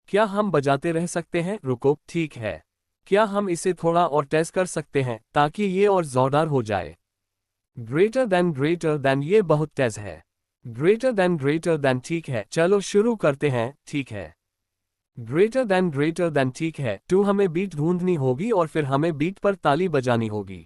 क्या हम बजाते रह सकते हैं? रुको, ठीक है। क्या हम इसे थोड़ा और तेज कर सकते हैं ताकि ये और जोरदार हो जाए? ग्रेटर देन ये बहुत तेज है। ग्रेटर देन ठीक है, चलो शुरू करते हैं, ठीक है। ग्रेटर देन ठीक है, टू हमें बीट ढूंढनी होगी और फिर हमें बीट पर ताली बजानी होगी।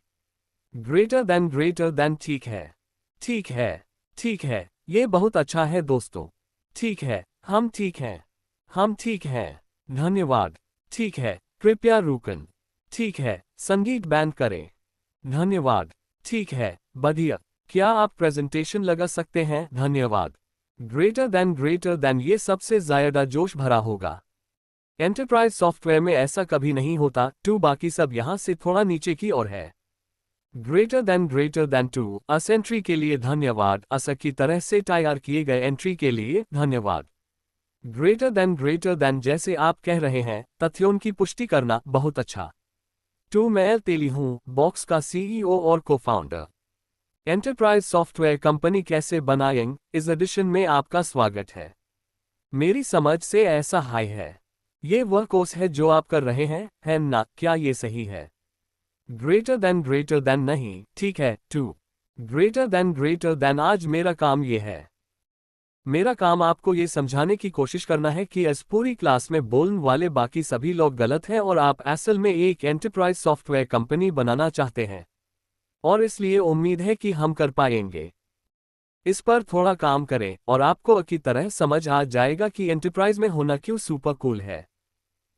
ग्रेटर देन ठीक है। ठीक है। ठीक है, ये बहुत अच्छा है दोस्तों। ठीक है, हम ठीक हैं। हम ठीक हैं। धन्यवाद। ठीक है, कृपया रुकन। ठीक है, संगीत बैंड करें। धन्यवाद। ठीक है, बढ़िया। क्या आप प्रेजेंटेशन लगा सकते हैं? धन्यवाद। ग्रेटर देन ये सबसे ज्यादा जोश भरा होगा। एंटरप्राइज सॉफ्टवेयर में ऐसा कभी नहीं होता, टू बाकी सब यहां से थोड़ा नीचे की ओर है। ग्रेटर देन टू, अस एंट्री के लिए धन्यवाद, अस की तरह से तैयार किए गए एंट्री के लिए धन्यवाद। ग्रेटर देन जैसे आप कह रहे हैं, तथ्यों की पुष्टि करना, बहुत अच्छा। टू मैं एल तेली हूं, बॉक्स का सीईओ और को फाउंडर। एंटरप्राइज सॉफ्टवेयर कंपनी कैसे बनाएं, इस एडिशन में आपका स्वागत है। मेरी समझ से ऐसा हाई है। ये वह कोर्स है जो आप कर रहे हैं, है ना? क्या ये सही है? ग्रेटर देन नहीं, ठीक है, टू। ग्रेटर देन आज मेरा काम ये है। मेरा काम आपको ये समझाने की कोशिश करना है कि इस पूरी क्लास में बोलने वाले बाकी सभी लोग गलत हैं और आप असल में एक एंटरप्राइज सॉफ्टवेयर कंपनी बनाना चाहते हैं। और इसलिए उम्मीद है कि हम कर पाएंगे। इस पर थोड़ा काम करें और आपको अच्छी तरह समझ आ जाएगा कि एंटरप्राइज में होना क्यों सुपर कूल है।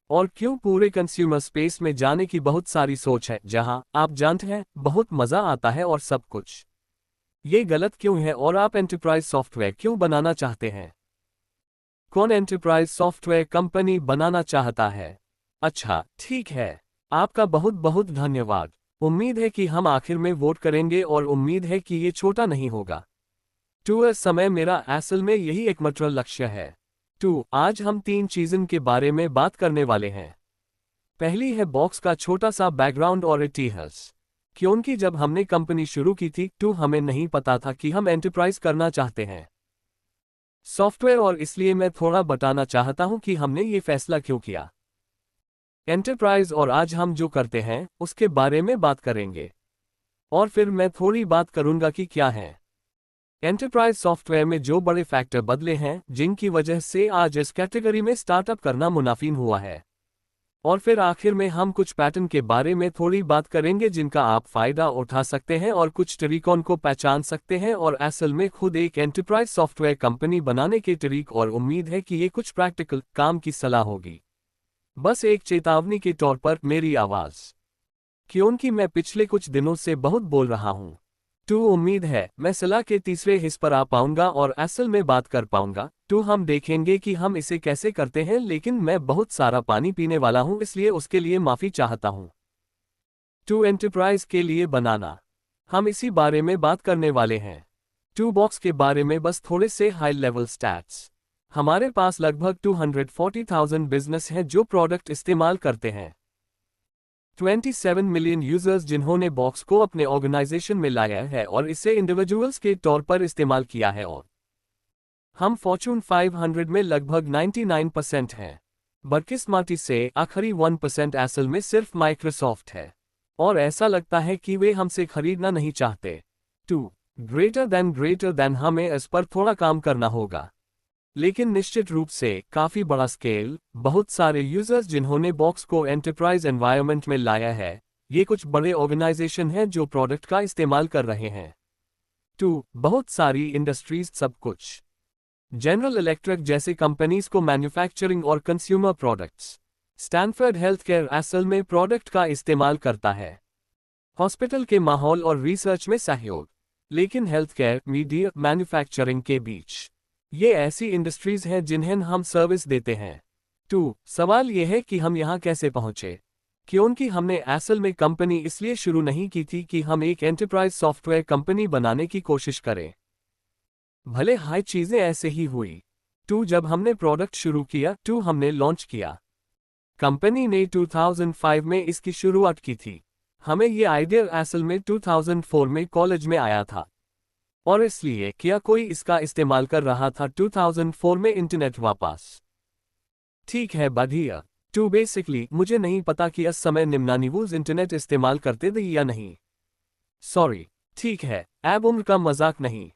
और क्यों पूरे कंज्यूमर स्पेस में जाने की बहुत सारी सोच है, जहां आप जानते हैं बहुत मजा आता है और सब कुछ। ये गलत क्यों है और आप एंटरप्राइज सॉफ्टवेयर क्यों बनाना चाहते हैं? कौन एंटरप्राइज सॉफ्टवेयर कंपनी बनाना चाहता है? अच्छा, ठीक है। आपका बहुत बहुत धन्यवाद। उम्मीद है कि हम आखिर में वोट करेंगे और उम्मीद है कि ये छोटा नहीं होगा। टू इस समय मेरा असल में यही एकमात्र लक्ष्य है। टू आज हम 3 चीज़ों के बारे में बात करने वाले हैं। पहली है बॉक्स का छोटा सा बैकग्राउंड और इतिहास। क्योंकि जब हमने कंपनी शुरू की थी, टू हमें नहीं पता था कि हम एंटरप्राइज करना चाहते हैं सॉफ्टवेयर, और इसलिए मैं थोड़ा बताना चाहता हूं कि हमने ये फैसला क्यों किया। एंटरप्राइज और आज हम जो करते हैं उसके बारे में बात करेंगे। और फिर मैं थोड़ी बात करूंगा कि क्या है एंटरप्राइज सॉफ्टवेयर में जो बड़े फैक्टर बदले हैं जिनकी वजह से आज इस कैटेगरी में स्टार्टअप करना मुनाफिन हुआ है। और फिर आखिर में हम कुछ पैटर्न के बारे में थोड़ी बात करेंगे जिनका आप फायदा उठा सकते हैं और कुछ तरीकों को पहचान सकते हैं और असल में खुद एक एंटरप्राइज सॉफ्टवेयर कंपनी बनाने के तरीक। और उम्मीद है कि ये कुछ प्रैक्टिकल काम की सलाह होगी। बस एक चेतावनी के तौर पर मेरी आवाज़, क्योंकि मैं पिछले कुछ दिनों से बहुत बोल रहा हूं। टू उम्मीद है मैं सलाह के तीसरे हिस्से पर आ पाऊंगा और असल में बात कर पाऊंगा। टू हम देखेंगे कि हम इसे कैसे करते हैं, लेकिन मैं बहुत सारा पानी पीने वाला हूं, इसलिए उसके लिए माफी चाहता हूं। टू एंटरप्राइज के लिए बनाना, हम इसी बारे में बात करने वाले हैं। टू बॉक्स के बारे में बस थोड़े से हाई लेवल स्टैट्स। हमारे पास लगभग 240,000 बिजनेस हैं जो प्रोडक्ट इस्तेमाल करते हैं। 27 मिलियन यूजर्स जिन्होंने बॉक्स को अपने ऑर्गेनाइजेशन में लाया है और इसे इंडिविजुअल्स के तौर पर इस्तेमाल किया है। और हम फॉर्च्यून 500 में लगभग 99% हैं। बदकिस्मती से आखिरी 1% असल में सिर्फ माइक्रोसॉफ्ट है और ऐसा लगता है कि वे हमसे खरीदना नहीं चाहते। टू ग्रेटर देन हमें इस पर थोड़ा काम करना होगा, लेकिन निश्चित रूप से काफी बड़ा स्केल, बहुत सारे यूजर्स जिन्होंने बॉक्स को एंटरप्राइज एनवायरनमेंट में लाया है। ये कुछ बड़े ऑर्गेनाइजेशन हैं जो प्रोडक्ट का इस्तेमाल कर रहे हैं। टू बहुत सारी इंडस्ट्रीज, सब कुछ जनरल इलेक्ट्रिक जैसे कंपनीज को मैन्युफैक्चरिंग और consumer products. Stanford health care असल में प्रोडक्ट का इस्तेमाल करता है हॉस्पिटल के माहौल और रिसर्च में सहयोग, लेकिन हेल्थ केयर, मीडिया, मैन्युफैक्चरिंग के बीच ये ऐसी इंडस्ट्रीज हैं जिन्हें हम सर्विस देते हैं। टू सवाल यह है कि हम यहां कैसे पहुंचे, क्योंकि हमने असल में कंपनी इसलिए शुरू नहीं की थी कि हम एक एंटरप्राइज सॉफ्टवेयर कंपनी बनाने की कोशिश करें। भले हाई चीजें ऐसे ही हुई। टू जब हमने प्रोडक्ट शुरू किया, टू हमने लॉन्च किया। कंपनी ने 2005 में इसकी शुरुआत की थी। हमें ये आइडिया असल में 2004 में कॉलेज में आया था और इसलिए क्या कोई इसका इस्तेमाल कर रहा था 2004 में इंटरनेट वापस। ठीक है बढ़िया। टू बेसिकली मुझे नहीं पता कि इस समय निम्नानिवुज इंटरनेट इस्तेमाल करते थे या नहीं। सॉरी। ठीक है, अब उम्र का मजाक नहीं।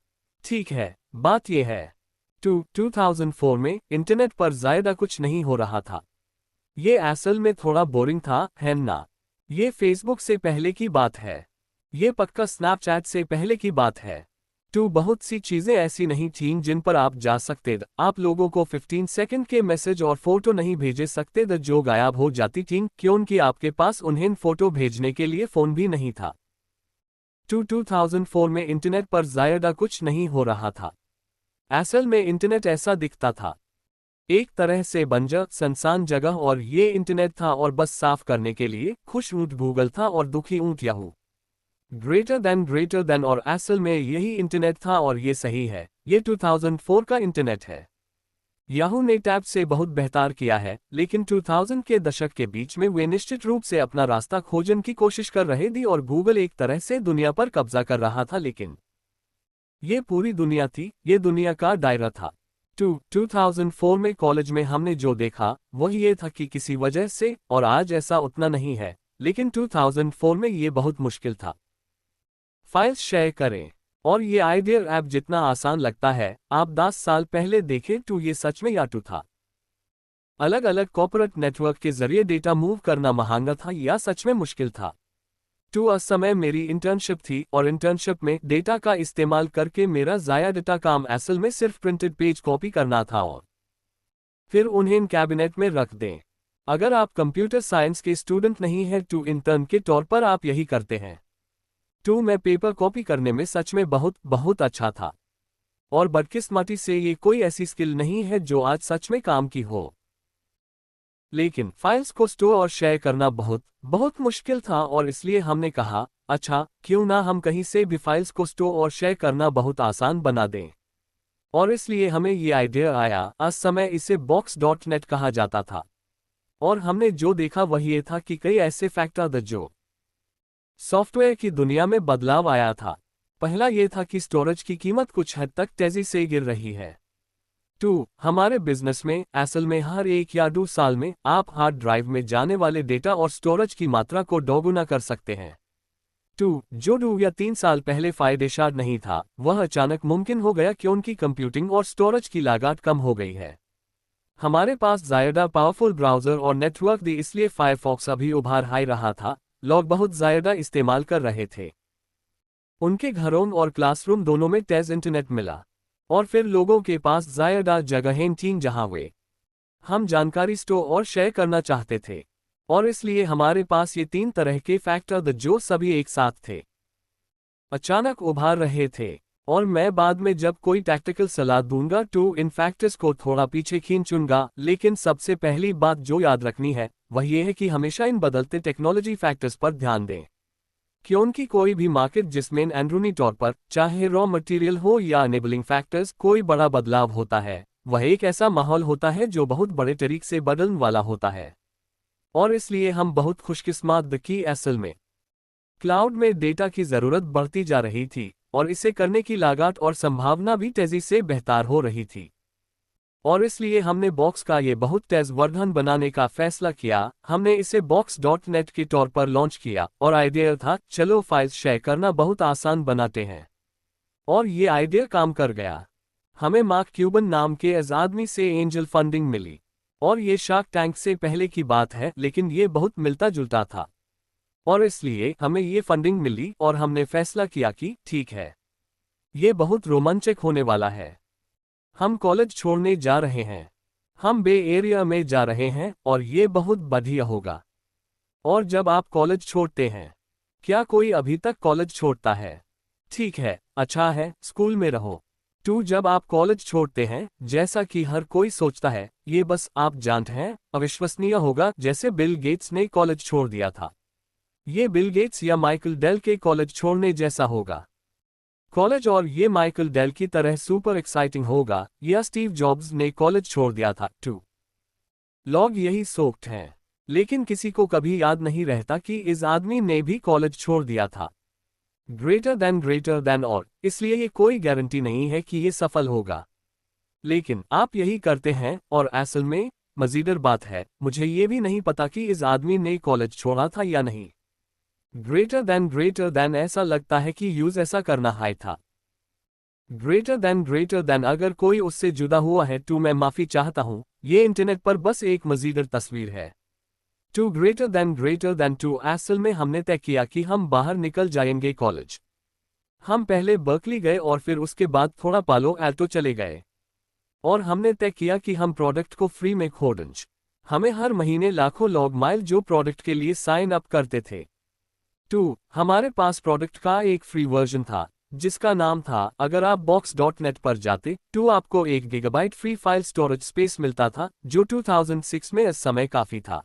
ठीक है, बात यह है। 2004 में इंटरनेट पर ज़्यादा कुछ नहीं हो रहा था। ये असल में थोड़ा बोरिंग था, है ना? ये फेसबुक से पहले की बात है। ये पक्का स्नैपचैट से पहले की बात है। बहुत सी चीजें ऐसी नहीं थीं जिन पर आप जा सकते थे। आप लोगों को 15 सेकंड के मैसेज और फोटो नहीं भेजे सकते थे जो गायब हो जाती थीं क्योंकि आपके पास उन्हें फोटो भेजने के लिए फोन भी नहीं था। 2004 में इंटरनेट पर ज़्यादा कुछ नहीं हो रहा था। असल में इंटरनेट ऐसा दिखता था, एक तरह से बंजर सुनसान जगह, और ये इंटरनेट था और बस साफ करने के लिए खुश ऊँट गूगल था और दुखी ऊँट याहू। ग्रेटर देन और असल में यही इंटरनेट था और ये सही है, ये 2004 का इंटरनेट है। याहू ने टैब से बहुत बेहतर किया है, लेकिन 2000 के दशक के बीच में वे निश्चित रूप से अपना रास्ता खोजने की कोशिश कर रहे थे और गूगल एक तरह से दुनिया पर कब्जा कर रहा था, लेकिन ये पूरी दुनिया थी, ये दुनिया का दायरा था। 2004 में कॉलेज में हमने जो देखा वह ये था कि किसी वजह से, और आज ऐसा उतना नहीं है, लेकिन 2004 में ये बहुत मुश्किल था। फाइल्स शेयर करें, और ये आइडिया ऐप जितना आसान लगता है, आप 10 साल पहले देखें तो ये सच में याटू था। अलग अलग कॉर्पोरेट नेटवर्क के जरिए डेटा मूव करना महंगा था या सच में मुश्किल था। उस समय मेरी इंटर्नशिप थी और इंटर्नशिप में डेटा का इस्तेमाल करके मेरा ज़्यादा काम असल में सिर्फ प्रिंटेड पेज कॉपी करना था और फिर उन्हें कैबिनेट में रख दें। अगर आप कंप्यूटर साइंस के स्टूडेंट नहीं हैं तो इंटर्न के तौर पर आप यही करते हैं। मैं पेपर कॉपी करने में सच में बहुत अच्छा था, और बदकिस्मती से ये कोई ऐसी स्किल नहीं है जो आज सच में काम की हो। लेकिन फाइल्स को स्टोर और शेयर करना बहुत मुश्किल था, और इसलिए हमने कहा, अच्छा क्यों ना हम कहीं से भी फाइल्स को स्टोर और शेयर करना बहुत आसान बना दें। और इसलिए हमें ये आइडिया आया। उस समय इसे box.net कहा जाता था, और हमने जो देखा वह ये था कि कई ऐसे फैक्टर थे जो सॉफ्टवेयर की दुनिया में बदलाव आया था। पहला यह था कि स्टोरेज की कीमत कुछ हद तक तेजी से गिर रही है। हमारे बिजनेस में असल में हर 1 या 2 साल में आप हार्ड ड्राइव में जाने वाले डेटा और स्टोरेज की मात्रा को दोगुना कर सकते हैं। जो 2 या 3 साल पहले फायदेमंद नहीं था, वह अचानक मुमकिन हो गया क्योंकि कंप्यूटिंग और स्टोरेज की लागत कम हो गई है। हमारे पास ज़्यादा पावरफुल ब्राउज़र और नेटवर्क थी, इसलिए फायरफॉक्स अभी उभार हाई रहा था, लोग बहुत ज़्यादा इस्तेमाल कर रहे थे। उनके घरों और क्लासरूम दोनों में तेज इंटरनेट मिला, और फिर लोगों के पास ज़्यादा जगहें थीं जहां वे हम जानकारी स्टोर और शेयर करना चाहते थे, और इसलिए हमारे पास ये 3 तरह के फैक्टर थे जो सभी एक साथ थे, अचानक उभार रहे थे। और मैं बाद में जब कोई टैक्टिकल सलाह दूंगा तो इन फैक्टर्स को थोड़ा पीछे खींचूंगा, लेकिन सबसे पहली बात जो याद रखनी है वह यह है कि हमेशा इन बदलते टेक्नोलॉजी फैक्टर्स पर ध्यान दें, क्योंकि कोई भी मार्केट जिसमें अंदरूनी तौर पर चाहे रॉ मटेरियल हो या एनेबलिंग फैक्टर्स कोई बड़ा बदलाव होता है, वह एक ऐसा माहौल होता है जो बहुत बड़े तरीके से बदलने वाला होता है। और इसलिए हम बहुत खुशकिस्मत थे कि असल में क्लाउड में डेटा की ज़रूरत बढ़ती जा रही थी, और इसे करने की लागत और संभावना भी तेजी से बेहतर हो रही थी। और इसलिए हमने बॉक्स का ये बहुत तेज वर्जन बनाने का फैसला किया। हमने इसे box.net के तौर पर लॉन्च किया, और आइडिया था चलो फाइल्स शेयर करना बहुत आसान बनाते हैं। और ये आइडिया काम कर गया। हमें मार्क क्यूबन नाम के इस आदमी से एंजल फंडिंग मिली, और ये शार्क टैंक से पहले की बात है, लेकिन ये बहुत मिलता जुलता था। और इसलिए हमें ये फंडिंग मिली और हमने फैसला किया कि ठीक है, ये बहुत रोमांचक होने वाला है। हम कॉलेज छोड़ने जा रहे हैं, हम बे एरिया में जा रहे हैं, और ये बहुत बढ़िया होगा। और जब आप कॉलेज छोड़ते हैं, क्या कोई अभी तक कॉलेज छोड़ता है? ठीक है, अच्छा है, स्कूल में रहो। जब आप कॉलेज छोड़ते हैं, जैसा कि हर कोई सोचता है, ये बस आप जानते हैं अविश्वसनीय होगा, जैसे बिल गेट्स ने कॉलेज छोड़ दिया था। ये बिल गेट्स या माइकल डेल के कॉलेज छोड़ने जैसा होगा। कॉलेज और ये माइकल डेल की तरह सुपर एक्साइटिंग होगा, या स्टीव जॉब्स ने कॉलेज छोड़ दिया था। लोग यही सोचते हैं, लेकिन किसी को कभी याद नहीं रहता कि इस आदमी ने भी कॉलेज छोड़ दिया था। ग्रेटर देन और इसलिए ये कोई गारंटी नहीं है कि ये सफल होगा, लेकिन आप यही करते हैं, और असल में मज़ेदार बात है, मुझे ये भी नहीं पता कि इस आदमी ने कॉलेज छोड़ा था या नहीं। ग्रेटर देन ऐसा लगता है कि यूज ऐसा करना हाई था। ग्रेटर देन अगर कोई उससे जुदा हुआ है तो मैं माफी चाहता हूं, ये इंटरनेट पर बस एक मज़ेदार तस्वीर है। टू ग्रेटर देन टू असल में हमने तय किया कि हम बाहर निकल जाएंगे कॉलेज। हम पहले बर्कली गए और फिर उसके बाद थोड़ा पालो एल्टो चले गए। और हमने तय किया कि हम प्रोडक्ट को फ्री में खोडेंगे। हमें हर महीने लाखों लॉग माइल जो प्रोडक्ट के लिए साइन अप करते थे। 2. हमारे पास प्रोडक्ट का एक फ्री वर्जन था जिसका नाम था अगर आप box.net पर जाते तो आपको 1 gigabyte free file storage space मिलता था जो 2006 में इस समय काफी था।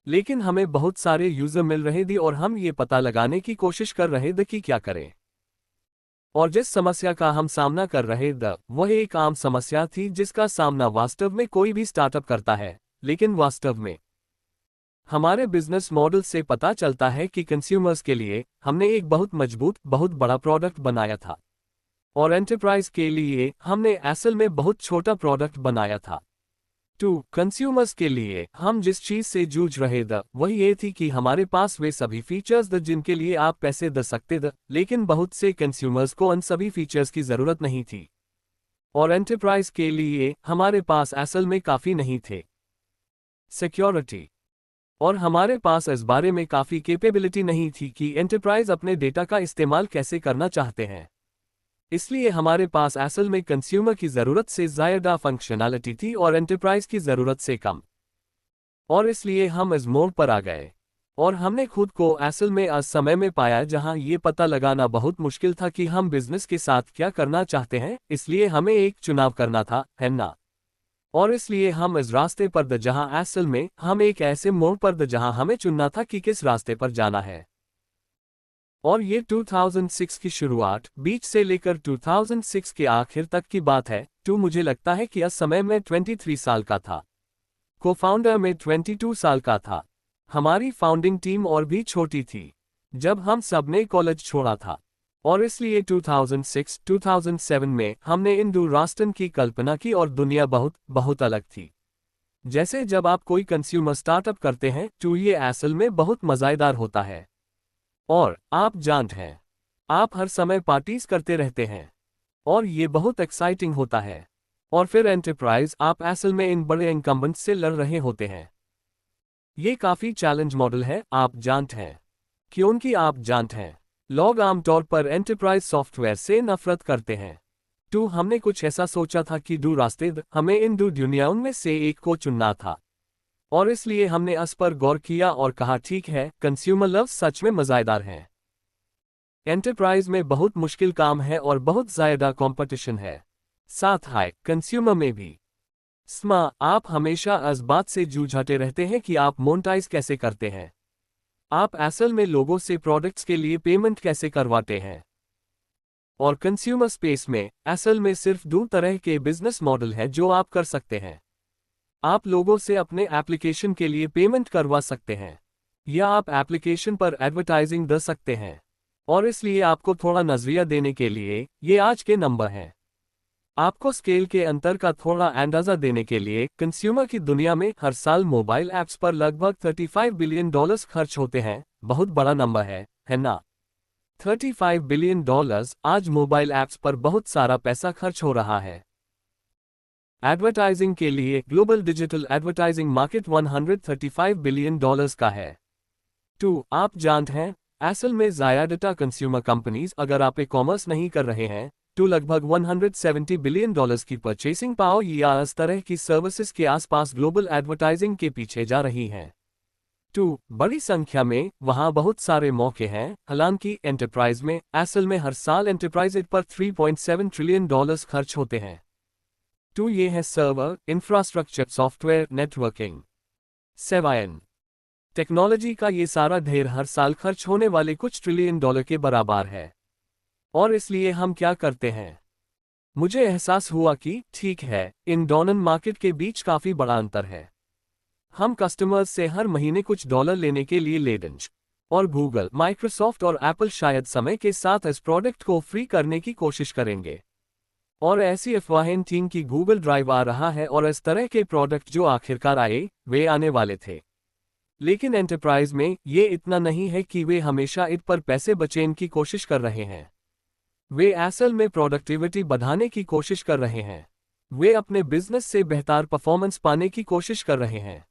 लेकिन हमें बहुत सारे यूजर मिल रहे थे और हम ये पता लगाने की कोशिश कर रहे थे कि क्या करें। और जिस समस्या का हम सामना कर रहे थे वह एक आम समस्या थी जिसका सामना वास्तव में कोई भी स्टार्टअप करता है, लेकिन वास्तव में हमारे बिजनेस मॉडल से पता चलता है कि कंज्यूमर्स के लिए हमने एक बहुत मजबूत, बहुत बड़ा प्रोडक्ट बनाया था और एंटरप्राइज के लिए हमने असल में बहुत छोटा प्रोडक्ट बनाया था। 2. कंज्यूमर्स के लिए हम जिस चीज से जूझ रहे थे वह ये थी कि हमारे पास वे सभी फीचर्स थे जिनके लिए आप पैसे दे सकते थे, लेकिन बहुत से कंज्यूमर्स को उन सभी फीचर्स की जरूरत नहीं थी। और एंटरप्राइज के लिए हमारे पास असल में काफी नहीं थे। सिक्योरिटी। और हमारे पास इस बारे में काफी कैपेबिलिटी नहीं थी कि एंटरप्राइज अपने डेटा का इस्तेमाल कैसे करना चाहते हैं। इसलिए हमारे पास असल में कंज्यूमर की जरूरत से ज्यादा फंक्शनैलिटी थी और एंटरप्राइज की जरूरत से कम। और इसलिए हम इस मोड़ पर आ गए और हमने खुद को असल में उस समय में पाया जहां ये पता लगाना बहुत मुश्किल था कि हम बिजनेस के साथ क्या करना चाहते हैं, इसलिए हमें एक चुनाव करना था, है ना? और इसलिए हम इस रास्ते पर थे जहां असल में हम एक ऐसे मोड़ पर थे जहां हमें चुनना था कि किस रास्ते पर जाना है। और ये 2006 की शुरुआत बीच से लेकर 2006 के आखिर तक की बात है। मुझे लगता है कि उस समय में 23 साल का था, को-फाउंडर में 22 साल का था। हमारी फाउंडिंग टीम और भी छोटी थी जब हम सब ने कॉलेज छोड़ा था और इसलिए 2006-2007 में हमने इंडू रास्टन की कल्पना की और दुनिया बहुत बहुत अलग थी। जैसे जब आप कोई कंज्यूमर स्टार्टअप करते हैं तो ये असल में बहुत मज़ेदार होता है और आप जानते हैं आप हर समय पार्टीज करते रहते हैं और ये बहुत एक्साइटिंग होता है। और फिर एंटरप्राइज आप असल में इन बड़े इनकम्बेंट्स से लड़ रहे होते हैं। ये काफ़ी चैलेंज मॉडल है, आप जानते हैं, क्योंकि आप जानते हैं लोग आमतौर पर एंटरप्राइज सॉफ्टवेयर से नफरत करते हैं। तो हमने कुछ ऐसा सोचा था कि दो रास्ते हमें इन दो दुनियाओं में से एक को चुनना था और इसलिए हमने इस पर गौर किया और कहा ठीक है, कंज्यूमर लव सच में मज़ेदार है। एंटरप्राइज में बहुत मुश्किल काम है और बहुत ज़्यादा कंपटीशन है, साथ हाई कंज्यूमर में भी। आप हमेशा इस बात से जूझते रहते हैं कि आप मोनेटाइज कैसे करते हैं। आप असल में लोगों से प्रोडक्ट्स के लिए पेमेंट कैसे करवाते हैं। और कंज्यूमर स्पेस में असल में सिर्फ दो तरह के बिजनेस मॉडल हैं जो आप कर सकते हैं। आप लोगों से अपने एप्लीकेशन के लिए पेमेंट करवा सकते हैं या आप एप्लीकेशन पर एडवर्टाइजिंग दे सकते हैं। और इसलिए आपको थोड़ा नजरिया देने के लिए ये आज के नंबर हैं। आपको स्केल के अंतर का थोड़ा अंदाजा देने के लिए कंज्यूमर की दुनिया में हर साल मोबाइल ऐप्स पर लगभग $35 बिलियन खर्च होते हैं। बहुत बड़ा नंबर है ना? $35 बिलियन आज मोबाइल ऐप्स पर बहुत सारा पैसा खर्च हो रहा है। एडवर्टाइजिंग के लिए global digital advertising market $135 billion का है। आप जानते हैं असल में ज़्यादा कंज्यूमर कंपनीज अगर आप ई कॉमर्स नहीं कर रहे हैं तो लगभग $170 बिलियन की परचेसिंग पावर या इस तरह की सर्विसेज के आसपास ग्लोबल एडवर्टाइजिंग के पीछे जा रही हैं। बड़ी संख्या में वहां बहुत सारे मौके हैं। हालांकि एंटरप्राइज में असल में हर साल एंटरप्राइज पर $3.7 ट्रिलियन खर्च होते हैं। ये है सर्वर, इंफ्रास्ट्रक्चर, सॉफ्टवेयर, नेटवर्किंग, सेवाएं, टेक्नोलॉजी का ये सारा ढेर हर साल खर्च होने वाले कुछ ट्रिलियन डॉलर के बराबर है। और इसलिए हम क्या करते हैं? मुझे एहसास हुआ कि ठीक है, इन दोनों मार्केट के बीच काफी बड़ा अंतर है। हम कस्टमर्स से हर महीने कुछ डॉलर लेने के लिए ले देंगे और गूगल, माइक्रोसॉफ्ट और एप्पल शायद समय के साथ इस प्रोडक्ट को फ्री करने की कोशिश करेंगे। और ऐसी अफवाहें थीं कि गूगल ड्राइव आ रहा है और इस तरह के प्रोडक्ट जो आखिरकार आए, वे आने वाले थे। लेकिन एंटरप्राइज में ये इतना नहीं है कि वे हमेशा इत पर पैसे बचाने की कोशिश कर रहे हैं। वे असल में प्रोडक्टिविटी बढ़ाने की कोशिश कर रहे हैं। वे अपने बिजनेस से बेहतर परफॉर्मेंस पाने की कोशिश कर रहे हैं।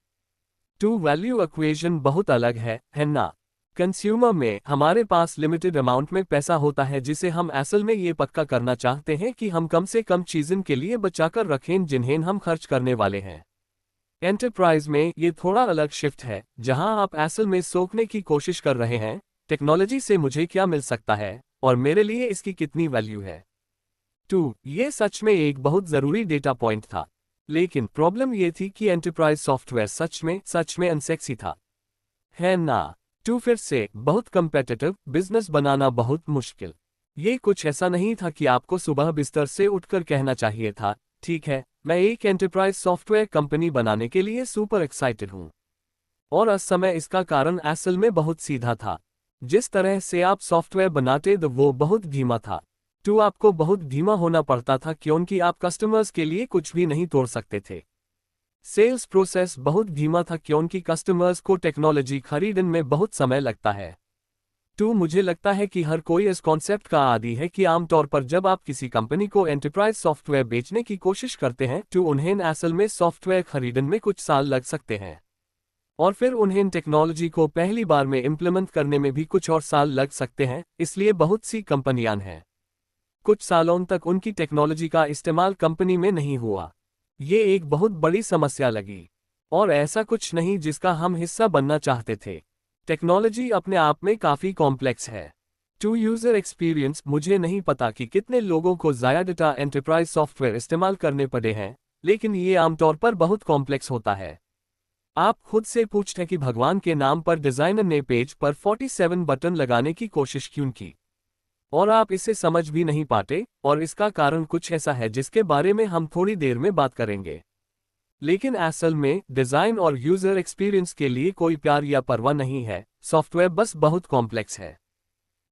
टू वैल्यू इक्वेशन बहुत अलग है ना? कंज्यूमर में हमारे पास लिमिटेड अमाउंट में पैसा होता है जिसे हम असल में ये पक्का करना चाहते हैं कि हम कम से कम चीज़ों के लिए बचाकर रखें जिन्हें हम खर्च करने वाले हैं। एंटरप्राइज में ये थोड़ा अलग शिफ्ट है, जहां आप असल में सोचने की कोशिश कर रहे हैं, टेक्नोलॉजी से मुझे क्या मिल सकता है और मेरे लिए इसकी कितनी वैल्यू है। ये सच में एक बहुत ज़रूरी डेटा पॉइंट था। लेकिन प्रॉब्लम ये थी कि एंटरप्राइज सॉफ्टवेयर सच में अनसेक्सी था, है ना? फिर से बहुत कम्पेटिटिव, बिजनेस बनाना बहुत मुश्किल। ये कुछ ऐसा नहीं था कि आपको सुबह बिस्तर से उठकर कहना चाहिए था, ठीक है, मैं एक एंटरप्राइज सॉफ्टवेयर कंपनी बनाने के लिए सुपर एक्साइटेड हूं। और उस समय इसका कारण असल में बहुत सीधा था। जिस तरह से आप सॉफ्टवेयर बनाते थे वो बहुत धीमा था। आपको बहुत धीमा होना पड़ता था क्योंकि आप कस्टमर्स के लिए कुछ भी नहीं तोड़ सकते थे। सेल्स प्रोसेस बहुत धीमा था क्योंकि कस्टमर्स को टेक्नोलॉजी खरीदने में बहुत समय लगता है। मुझे लगता है कि हर कोई इस कॉन्सेप्ट का आदी है कि आमतौर पर जब आप किसी कंपनी को एंटरप्राइज सॉफ्टवेयर बेचने की कोशिश करते हैं तो उन्हें असल में सॉफ्टवेयर खरीदने में कुछ साल लग सकते हैं, और फिर उन्हें टेक्नोलॉजी को पहली बार में इम्प्लीमेंट करने में भी कुछ और साल लग सकते हैं। इसलिए बहुत सी कंपनियां हैं, कुछ सालों तक उनकी टेक्नोलॉजी का इस्तेमाल कंपनी में नहीं हुआ। ये एक बहुत बड़ी समस्या लगी, और ऐसा कुछ नहीं जिसका हम हिस्सा बनना चाहते थे। टेक्नोलॉजी अपने आप में काफ़ी कॉम्प्लेक्स है। यूज़र एक्सपीरियंस, मुझे नहीं पता कि कितने लोगों को ज़्यादा एंटरप्राइज सॉफ्टवेयर इस्तेमाल करने पड़े हैं, लेकिन ये आमतौर पर बहुत कॉम्प्लेक्स होता है। आप खुद से पूछते कि भगवान के नाम पर डिज़ाइनर ने पेज पर 47 बटन लगाने की कोशिश क्यों की, और आप इसे समझ भी नहीं पाते, और इसका कारण कुछ ऐसा है जिसके बारे में हम थोड़ी देर में बात करेंगे। लेकिन असल में डिज़ाइन और यूज़र एक्सपीरियंस के लिए कोई प्यार या परवाह नहीं है, सॉफ्टवेयर बस बहुत कॉम्प्लेक्स है।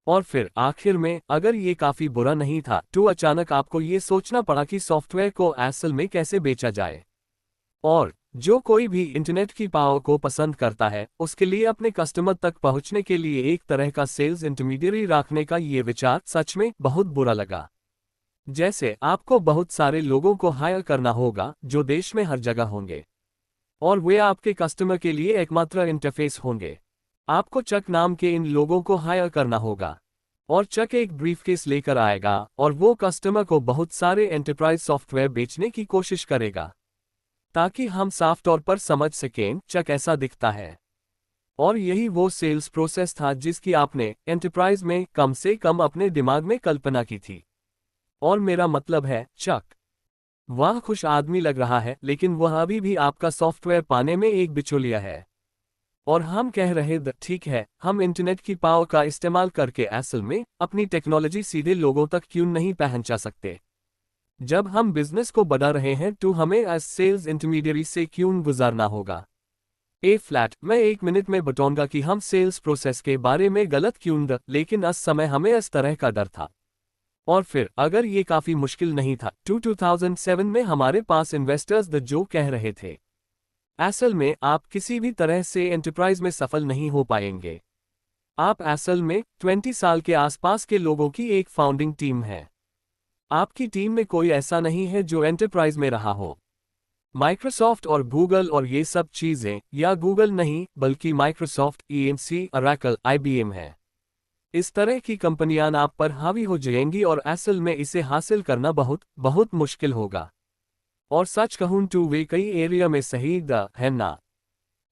और फिर आखिर में, अगर ये काफ़ी बुरा नहीं था तो अचानक आपको ये सोचना पड़ा कि सॉफ्टवेयर को असल में कैसे बेचा जाए। और जो कोई भी इंटरनेट की पावर को पसंद करता है, उसके लिए अपने कस्टमर तक पहुंचने के लिए एक तरह का सेल्स इंटरमीडियरी रखने का ये विचार सच में बहुत बुरा लगा। जैसे आपको बहुत सारे लोगों को हायर करना होगा जो देश में हर जगह होंगे, और वे आपके कस्टमर के लिए एकमात्र इंटरफेस होंगे। आपको चक नाम के इन लोगों को हायर करना होगा, और चक एक ब्रीफकेस लेकर आएगा और वो कस्टमर को बहुत सारे एंटरप्राइज सॉफ्टवेयर बेचने की कोशिश करेगा। ताकि हम साफ तौर पर समझ सकें, चक ऐसा दिखता है। और यही वो सेल्स प्रोसेस था जिसकी आपने एंटरप्राइज में कम से कम अपने दिमाग में कल्पना की थी। और मेरा मतलब है, चक वह खुश आदमी लग रहा है, लेकिन वह अभी भी आपका सॉफ्टवेयर पाने में एक बिचौलिया है। और हम कह रहे थे, ठीक है, हम इंटरनेट की पावर का इस्तेमाल करके असल में अपनी टेक्नोलॉजी सीधे लोगों तक क्यों नहीं पहुंचा सकते। जब हम बिजनेस को बढ़ा रहे हैं तो हमें एज सेल्स इंटरमीडियरी से क्यों गुजारना होगा। मैं 1 मिनट में बताऊंगा कि हम सेल्स प्रोसेस के बारे में गलत क्यों थे, लेकिन उस समय हमें इस तरह का डर था। और फिर अगर ये काफ़ी मुश्किल नहीं था, 2007 में हमारे पास इन्वेस्टर्स थे जो कह रहे थे, असल में आप किसी भी तरह से एंटरप्राइज में सफल नहीं हो पाएंगे। आप असल में 20 साल के आसपास के लोगों की एक फाउंडिंग टीम है। आपकी टीम में कोई ऐसा नहीं है जो एंटरप्राइज में रहा हो। माइक्रोसॉफ्ट और गूगल और ये सब चीज़ें, या गूगल नहीं बल्कि माइक्रोसॉफ्ट, EMC, Oracle, IBM है। इस तरह की कंपनियां आप पर हावी हो जाएंगी और असल में इसे हासिल करना बहुत बहुत मुश्किल होगा। और सच कहूं तो वे कई एरिया में सही है ना।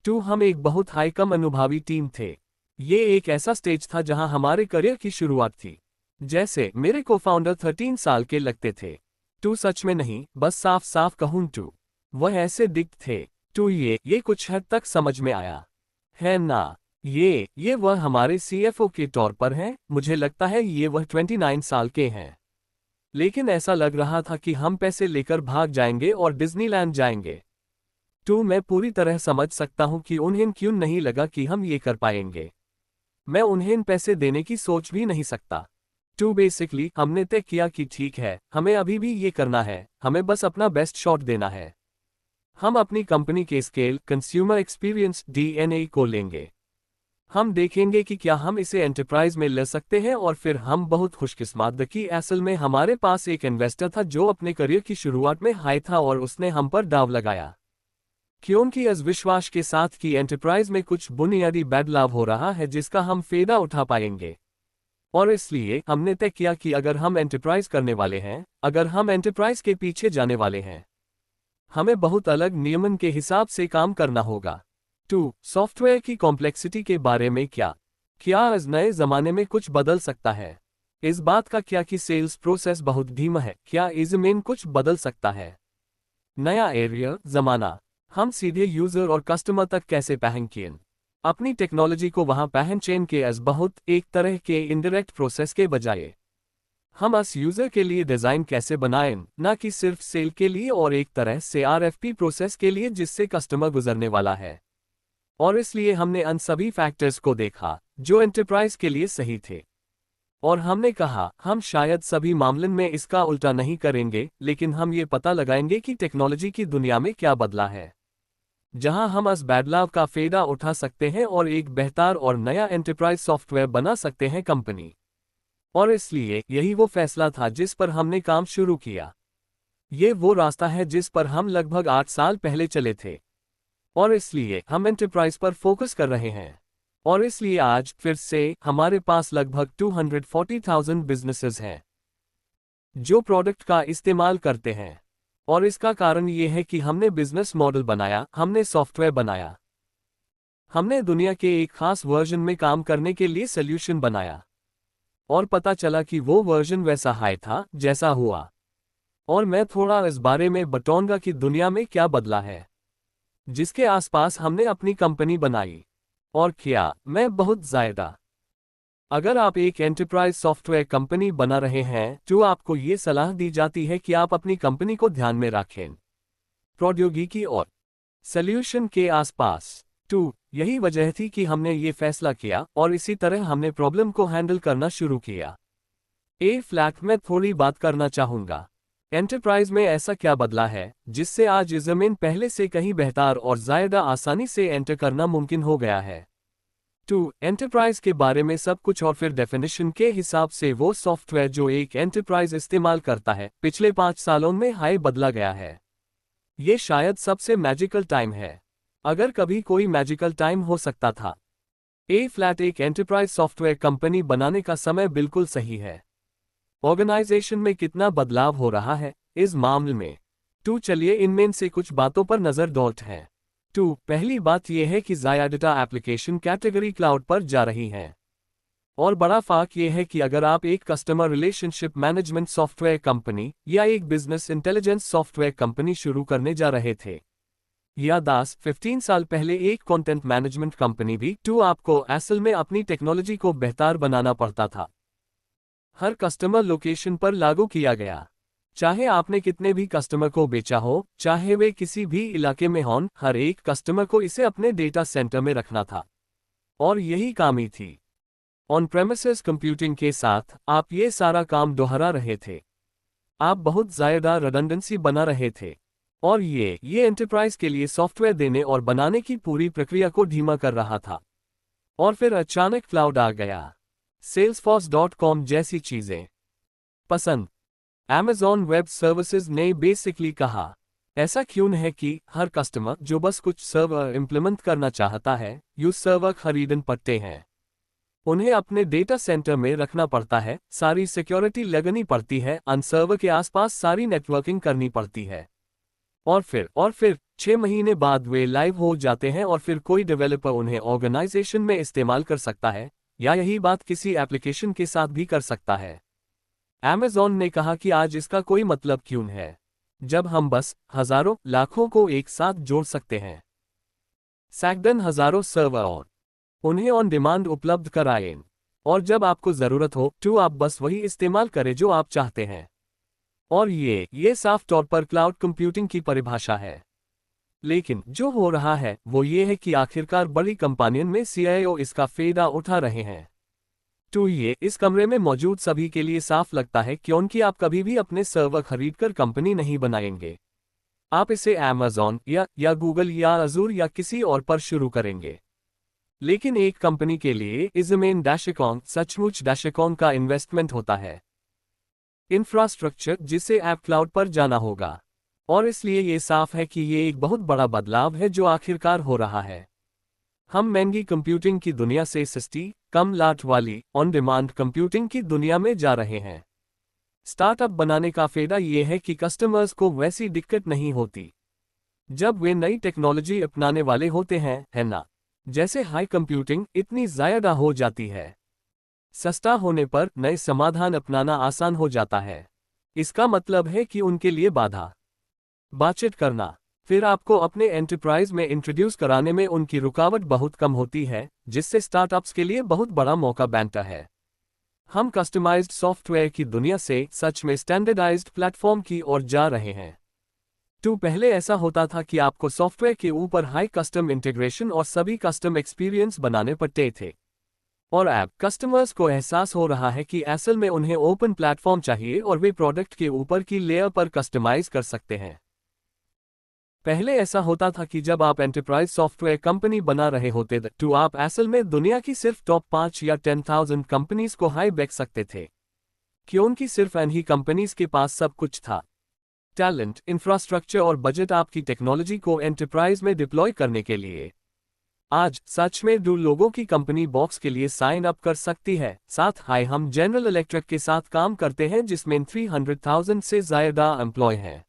हम एक बहुत हाई कम अनुभवी टीम थे। ये एक ऐसा स्टेज था जहां हमारे करियर की शुरुआत थी। जैसे मेरे को फाउंडर 13 साल के लगते थे। सच में नहीं, बस साफ साफ कहूं तो वह ऐसे दिखते थे। ये कुछ हद तक समझ में आया, है ना। ये वह हमारे CFO के तौर पर हैं, मुझे लगता है ये वह 29 साल के हैं। लेकिन ऐसा लग रहा था कि हम पैसे लेकर भाग जाएंगे और डिज्नीलैंड जाएंगे। मैं पूरी तरह समझ सकता हूं कि उन्हें क्यों नहीं लगा कि हम ये कर पाएंगे। मैं उन्हें पैसे देने की सोच भी नहीं सकता। टू बेसिकली हमने तय किया कि ठीक है, हमें अभी भी ये करना है, हमें बस अपना बेस्ट शॉट देना है। हम अपनी कंपनी के स्केल, कंज्यूमर एक्सपीरियंस, डीएनए को लेंगे। हम देखेंगे कि क्या हम इसे एंटरप्राइज में ले सकते हैं, और फिर हम बहुत खुशकिस्मत कि असल में हमारे पास एक इन्वेस्टर था जो अपने करियर की शुरुआत में हाई था और उसने हम पर दाव लगाया, क्योंकि इस विश्वास के साथ कि एंटरप्राइज में कुछ बुनियादी बदलाव हो रहा है जिसका हम फायदा उठा पाएंगे। और इसलिए हमने तय किया कि अगर हम एंटरप्राइज करने वाले हैं, अगर हम एंटरप्राइज के पीछे जाने वाले हैं, हमें बहुत अलग नियमन के हिसाब से काम करना होगा। 2. सॉफ्टवेयर की कॉम्प्लेक्सिटी के बारे में क्या इस नए जमाने में कुछ बदल सकता है? इस बात का क्या कि सेल्स प्रोसेस बहुत धीमा है, क्या इसमें कुछ बदल सकता है? नया एरिया जमाना, हम सीधे यूजर और कस्टमर तक कैसे पहुंचें? अपनी टेक्नोलॉजी को वहां पहुंचें के एस बहुत एक तरह के इनडायरेक्ट प्रोसेस के बजाय हम अस यूजर के लिए डिजाइन कैसे बनाएं, ना कि सिर्फ सेल के लिए और एक तरह से आरएफपी प्रोसेस के लिए जिससे कस्टमर गुजरने वाला है। और इसलिए हमने उन सभी फैक्टर्स को देखा जो एंटरप्राइज के लिए सही थे, और हमने कहा हम शायद सभी मामलों में इसका उल्टा नहीं करेंगे, लेकिन हम ये पता लगाएंगे कि टेक्नोलॉजी की दुनिया में क्या बदला है जहां हम इस बदलाव का फायदा उठा सकते हैं और एक बेहतर और नया एंटरप्राइज सॉफ्टवेयर बना सकते हैं कंपनी। और इसलिए यही वो फैसला था जिस पर हमने काम शुरू किया। ये वो रास्ता है जिस पर हम लगभग 8 साल पहले चले थे, और इसलिए हम एंटरप्राइज पर फोकस कर रहे हैं। और इसलिए आज फिर से हमारे पास लगभग 240,000 बिजनेसेस हैं जो प्रोडक्ट का इस्तेमाल करते हैं। और इसका कारण ये है कि हमने बिजनेस मॉडल बनाया, हमने सॉफ्टवेयर बनाया, हमने दुनिया के एक खास वर्जन में काम करने के लिए सॉल्यूशन बनाया, और पता चला कि वो वर्जन वैसा हाई था जैसा हुआ। और मैं थोड़ा इस बारे में बताऊंगा कि दुनिया में क्या बदला है जिसके आसपास हमने अपनी कंपनी बनाई। और क्या मैं बहुत ज़्यादा, अगर आप एक एंटरप्राइज सॉफ्टवेयर कंपनी बना रहे हैं तो आपको ये सलाह दी जाती है कि आप अपनी कंपनी को ध्यान में रखें प्रौद्योगिकी और सॉल्यूशन के आसपास। 2. यही वजह थी कि हमने ये फैसला किया, और इसी तरह हमने प्रॉब्लम को हैंडल करना शुरू किया। फ्लैट में थोड़ी बात करना चाहूंगा। एंटरप्राइज में ऐसा क्या बदला है जिससे आज ज़मीन पहले से कहीं बेहतर और ज़्यादा आसानी से एंटर करना मुमकिन हो गया है? 2. एंटरप्राइज के बारे में सब कुछ, और फिर डेफिनेशन के हिसाब से वो सॉफ्टवेयर जो एक एंटरप्राइज इस्तेमाल करता है पिछले 5 सालों में हाई बदला गया है। ये शायद सबसे मैजिकल टाइम है, अगर कभी कोई मैजिकल टाइम हो सकता था। फ्लैट एक एंटरप्राइज सॉफ्टवेयर कंपनी बनाने का समय बिल्कुल सही है। ऑर्गेनाइजेशन में कितना बदलाव हो रहा है इस मामले में? 2. चलिए इनमें से कुछ बातों पर नजर डालते हैं। 2. पहली बात यह है कि ज़्यादा एप्लीकेशन कैटेगरी क्लाउड पर जा रही है, और बड़ा फाक यह है कि अगर आप एक customer relationship management software company या एक बिजनेस इंटेलिजेंस सॉफ्टवेयर कंपनी शुरू करने जा रहे थे, या 10-15 साल पहले एक कंटेंट मैनेजमेंट कंपनी भी, तो आपको असल में अपनी टेक्नोलॉजी को बेहतर बनाना पड़ता था। हर कस्टमर लोकेशन पर लागू किया गया, चाहे आपने कितने भी कस्टमर को बेचा हो, चाहे वे किसी भी इलाके में हों, हर एक कस्टमर को इसे अपने डेटा सेंटर में रखना था, और यही कामी थी। ऑन प्रेमिसेस कंप्यूटिंग के साथ आप ये सारा काम दोहरा रहे थे, आप बहुत ज़्यादा रिडंडेंसी बना रहे थे, और ये एंटरप्राइज के लिए सॉफ्टवेयर देने और बनाने की पूरी प्रक्रिया को धीमा कर रहा था। और फिर अचानक क्लाउड आ गया, Salesforce.com जैसी चीजें पसंद। Amazon वेब सर्विसेज ने बेसिकली कहा, ऐसा क्यों है कि हर कस्टमर जो बस कुछ सर्वर इंप्लीमेंट करना चाहता है, यूज सर्वर खरीदन पड़ते हैं, उन्हें अपने डेटा सेंटर में रखना पड़ता है, सारी सिक्योरिटी लगनी पड़ती है, अन सर्वर के आसपास सारी नेटवर्किंग करनी पड़ती है, और फिर 6 महीने बाद वे लाइव हो जाते हैं, और फिर कोई डेवलपर उन्हें ऑर्गेनाइजेशन में इस्तेमाल कर सकता है, या यही बात किसी एप्लीकेशन के साथ भी कर सकता है। Amazon ने कहा कि आज इसका कोई मतलब क्यों है जब हम बस हजारों लाखों को एक साथ जोड़ सकते हैं, सैकड़ों हजारों सर्वर, और उन्हें ऑन डिमांड उपलब्ध कराएं, और जब आपको जरूरत हो तो आप बस वही इस्तेमाल करें जो आप चाहते हैं। और ये साफ तौर पर क्लाउड कंप्यूटिंग की परिभाषा है। लेकिन जो हो रहा है वो ये है कि आखिरकार बड़ी कंपनियों में CIO इसका फायदा उठा रहे हैं। टू ये इस कमरे में मौजूद सभी के लिए साफ लगता है क्योंकि आप कभी भी अपने सर्वर खरीदकर कंपनी नहीं बनाएंगे। आप इसे Amazon या गूगल या अजूर या किसी और पर शुरू करेंगे। लेकिन एक कंपनी के लिए इज़मेन डैशकॉन सचमुच डैशकॉन का इन्वेस्टमेंट होता है। इंफ्रास्ट्रक्चर जिसे ऐप क्लाउड पर जाना होगा। और इसलिए ये साफ है कि ये एक बहुत बड़ा बदलाव है जो आखिरकार हो रहा है। हम महंगी कंप्यूटिंग की दुनिया से सस्ती, कम लाट वाली, ऑन डिमांड कंप्यूटिंग की दुनिया में जा रहे हैं। स्टार्टअप बनाने का फायदा ये है कि कस्टमर्स को वैसी दिक्कत नहीं होती जब वे नई टेक्नोलॉजी अपनाने वाले होते हैं, है ना? जैसे हाई कंप्यूटिंग इतनी ज़्यादा हो जाती है। सस्ता होने पर नए समाधान अपनाना आसान हो जाता है। इसका मतलब है कि उनके लिए बातचीत करना, फिर आपको अपने एंटरप्राइज में इंट्रोड्यूस कराने में उनकी रुकावट बहुत कम होती है, जिससे स्टार्टअप्स के लिए बहुत बड़ा मौका बनता है। हम कस्टमाइज्ड सॉफ्टवेयर की दुनिया से सच में स्टैंडर्डाइज्ड प्लेटफॉर्म की ओर जा रहे हैं। पहले ऐसा होता था कि आपको सॉफ्टवेयर के ऊपर हाई कस्टम इंटीग्रेशन और सभी कस्टम एक्सपीरियंस बनाने पड़ते थे। और अब कस्टमर्स को एहसास हो रहा है कि असल में उन्हें ओपन प्लेटफॉर्म चाहिए और वे प्रोडक्ट के ऊपर की लेयर पर कस्टमाइज कर सकते हैं। पहले ऐसा होता था कि जब आप एंटरप्राइज सॉफ्टवेयर कंपनी बना रहे होते थे तो आप असल में दुनिया की सिर्फ टॉप 5 या 10,000 कंपनीज को हाई बेच सकते थे, क्योंकि सिर्फ इन्हीं कंपनीज के पास सब कुछ था। टैलेंट, इंफ्रास्ट्रक्चर और बजट आपकी टेक्नोलॉजी को एंटरप्राइज में डिप्लॉय करने के लिए। आज सच में दो लोगों की कंपनी बॉक्स के लिए साइन अप कर सकती है। साथ हाई हम जनरल इलेक्ट्रिक के साथ काम करते हैं जिसमें 300,000 से ज्यादा एम्प्लॉय हैं।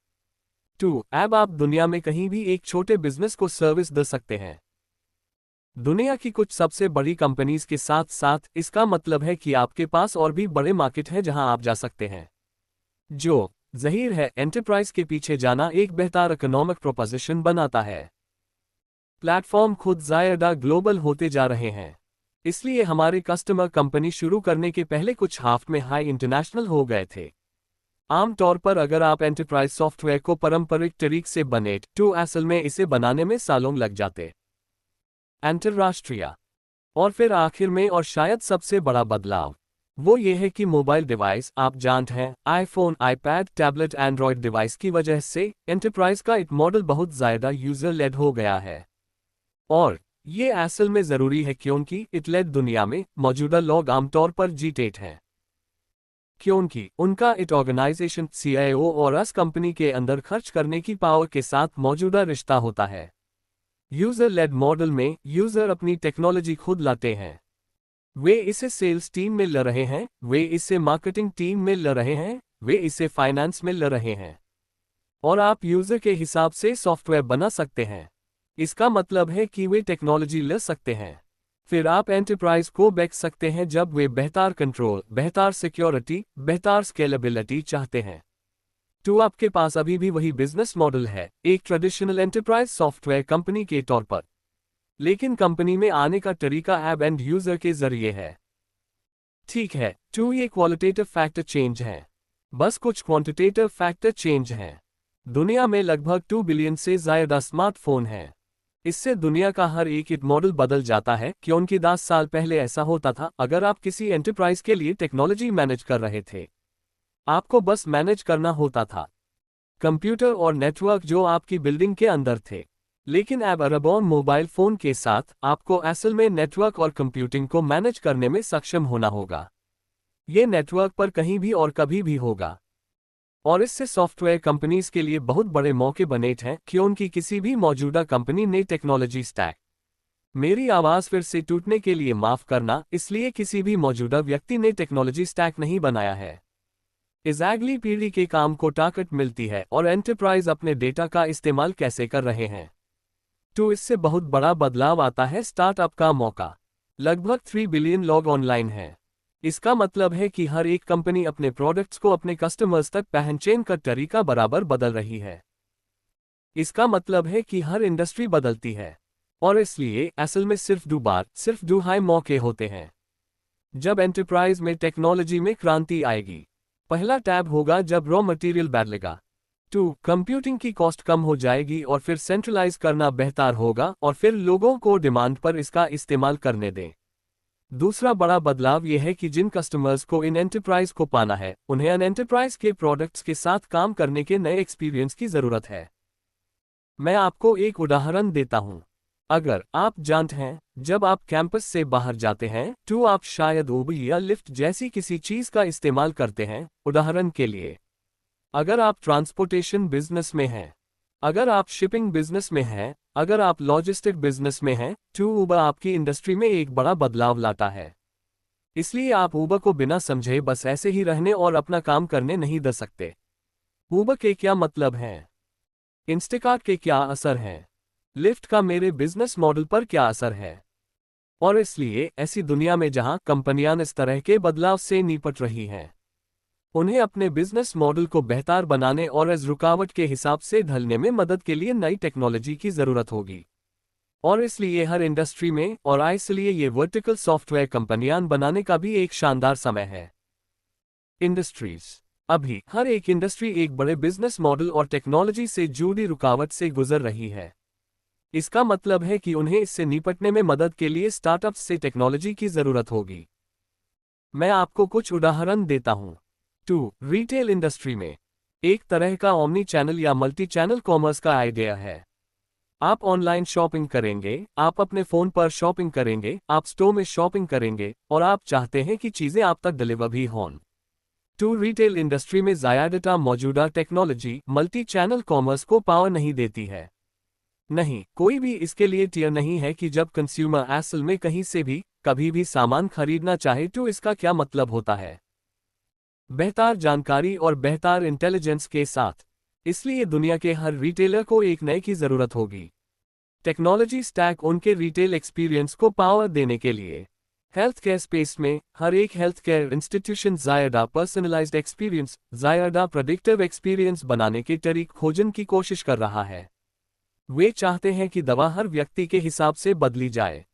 अब आप दुनिया में कहीं भी एक छोटे बिजनेस को सर्विस दे सकते हैं, दुनिया की कुछ सबसे बड़ी कंपनीज के साथ साथ। इसका मतलब है कि आपके पास और भी बड़े मार्केट है जहां आप जा सकते हैं। जो जाहिर है एंटरप्राइज के पीछे जाना एक बेहतर इकोनॉमिक प्रोपोजिशन बनाता है। प्लेटफॉर्म खुद ज्यादा ग्लोबल होते जा रहे हैं, इसलिए हमारे कस्टमर कंपनी शुरू करने के पहले कुछ हाफ में हाई इंटरनेशनल हो गए थे। आमतौर पर अगर आप एंटरप्राइज सॉफ्टवेयर को पारंपरिक तरीके से बने तो असल में इसे बनाने में सालों लग जाते। अंतर्राष्ट्रीय। और फिर आखिर में और शायद सबसे बड़ा बदलाव वो ये है कि मोबाइल डिवाइस, आप जानते हैं, iPhone, iPad, tablet, Android device की वजह से एंटरप्राइज का एक मॉडल बहुत ज़्यादा यूजर लेड हो गया है। और ये असल में ज़रूरी है क्योंकि इट लेड दुनिया में मौजूदा लोग आमतौर पर जीटेट हैं, क्योंकि उनका इट ऑर्गेनाइजेशन, CIO और अस कंपनी के अंदर खर्च करने की पावर के साथ मौजूदा रिश्ता होता है। यूजर लेड मॉडल में यूजर अपनी टेक्नोलॉजी खुद लाते हैं। वे इसे सेल्स टीम में ले रहे हैं, वे इसे मार्केटिंग टीम में ले रहे हैं, वे इसे फाइनेंस में ले रहे हैं, और आप यूजर के हिसाब से सॉफ्टवेयर बना सकते हैं। इसका मतलब है कि वे टेक्नोलॉजी ले सकते हैं, फिर आप एंटरप्राइज को बेच सकते हैं जब वे बेहतर कंट्रोल, बेहतर सिक्योरिटी, बेहतर स्केलेबिलिटी चाहते हैं। आपके पास अभी भी वही बिजनेस मॉडल है, एक ट्रेडिशनल एंटरप्राइज सॉफ्टवेयर कंपनी के तौर पर, लेकिन कंपनी में आने का तरीका ऐप एंड यूजर के जरिए है। ठीक है, ये क्वालिटेटिव फैक्टर चेंज है, बस कुछ क्वांटिटेटिव फैक्टर चेंज हैं। दुनिया में लगभग 2 बिलियन से ज्यादा स्मार्टफोन हैं। इससे दुनिया का हर एक हिट मॉडल बदल जाता है, क्योंकि 10 साल पहले ऐसा होता था, अगर आप किसी एंटरप्राइज के लिए टेक्नोलॉजी मैनेज कर रहे थे, आपको बस मैनेज करना होता था कंप्यूटर और नेटवर्क जो आपकी बिल्डिंग के अंदर थे। लेकिन अब अरबों मोबाइल फोन के साथ आपको असल में नेटवर्क और कंप्यूटिंग को मैनेज करने में सक्षम होना होगा। ये नेटवर्क पर कहीं भी और कभी भी होगा। और इससे सॉफ्टवेयर कंपनीज के लिए बहुत बड़े मौके बने हैं, क्योंकि किसी भी मौजूदा कंपनी ने टेक्नोलॉजी स्टैक, मेरी आवाज़ फिर से टूटने के लिए माफ़ करना, इसलिए किसी भी मौजूदा व्यक्ति ने टेक्नोलॉजी स्टैक नहीं बनाया है। इस अगली पीढ़ी के काम को ताकत मिलती है और एंटरप्राइज अपने डेटा का इस्तेमाल कैसे कर रहे हैं। इससे बहुत बड़ा बदलाव आता है स्टार्टअप का मौका। लगभग 3 बिलियन लोग ऑनलाइन हैं। इसका मतलब है कि हर एक कंपनी अपने प्रोडक्ट्स को अपने कस्टमर्स तक पहुंचाने का तरीका बराबर बदल रही है। इसका मतलब है कि हर इंडस्ट्री बदलती है, और इसलिए असल में सिर्फ दो हाई मौके होते हैं जब एंटरप्राइज में टेक्नोलॉजी में क्रांति आएगी। पहला टैब होगा जब रॉ मटेरियल बदलेगा। कंप्यूटिंग की कॉस्ट कम हो जाएगी, और फिर सेंट्रलाइज करना बेहतर होगा, और फिर लोगों को डिमांड पर इसका इस्तेमाल करने दें। दूसरा बड़ा बदलाव यह है कि जिन कस्टमर्स को इन एंटरप्राइज को पाना है, उन्हें अन एंटरप्राइज के प्रोडक्ट्स के साथ काम करने के नए एक्सपीरियंस की जरूरत है। मैं आपको एक उदाहरण देता हूं। अगर आप जानते हैं, जब आप कैंपस से बाहर जाते हैं तो आप शायद उबर या लिफ्ट जैसी किसी चीज का इस्तेमाल करते हैं। उदाहरण के लिए, अगर आप ट्रांसपोर्टेशन बिजनेस में हैं, अगर आप शिपिंग बिजनेस में हैं, अगर आप लॉजिस्टिक बिजनेस में हैं, तो उबर आपकी इंडस्ट्री में एक बड़ा बदलाव लाता है। इसलिए आप उबर को बिना समझे बस ऐसे ही रहने और अपना काम करने नहीं दे सकते। उबर के क्या मतलब हैं? इंस्टाकार्ट के क्या असर हैं? लिफ्ट का मेरे बिजनेस मॉडल पर क्या असर है? और इसलिए ऐसी दुनिया में जहां कंपनियां इस तरह के बदलाव से निपट रही हैं, उन्हें अपने बिजनेस मॉडल को बेहतर बनाने और इस रुकावट के हिसाब से ढलने में मदद के लिए नई टेक्नोलॉजी की जरूरत होगी। और इसलिए हर इंडस्ट्री में और इसलिए ये वर्टिकल सॉफ्टवेयर कंपनियां बनाने का भी एक शानदार समय है। इंडस्ट्रीज। अभी हर एक इंडस्ट्री एक बड़े बिजनेस मॉडल और टेक्नोलॉजी से जुड़ी रुकावट से गुजर रही है। इसका मतलब है कि उन्हें इससे निपटने में मदद के लिए स्टार्टअप्स से टेक्नोलॉजी की जरूरत होगी। मैं आपको कुछ उदाहरण देता हूं। 2. रिटेल इंडस्ट्री में एक तरह का ओमनी चैनल या मल्टी चैनल कॉमर्स का आइडिया है। आप ऑनलाइन शॉपिंग करेंगे, आप अपने फोन पर शॉपिंग करेंगे, आप स्टोर में शॉपिंग करेंगे और आप चाहते हैं कि चीजें आप तक डिलीवर भी हों। 2. रिटेल इंडस्ट्री में ज़्यादातर मौजूदा टेक्नोलॉजी मल्टी चैनल कॉमर्स को पावर नहीं देती है। नहीं, कोई भी इसके लिए टियर नहीं है कि जब कंज्यूमर असल में कहीं से भी कभी भी सामान खरीदना चाहे तो इसका क्या मतलब होता है। बेहतर जानकारी और बेहतर इंटेलिजेंस के साथ। इसलिए दुनिया के हर रिटेलर को एक नए की जरूरत होगी। टेक्नोलॉजी स्टैक उनके रिटेल एक्सपीरियंस को पावर देने के लिए। हेल्थ केयर स्पेस में हर एक हेल्थ केयर इंस्टीट्यूशन ज़्यादा पर्सनलाइज्ड एक्सपीरियंस, ज़्यादा प्रेडिक्टिव एक्सपीरियंस बनाने के तरीके खोजने की कोशिश कर रहा है। वे चाहते हैं कि दवा हर व्यक्ति के हिसाब से बदली जाए।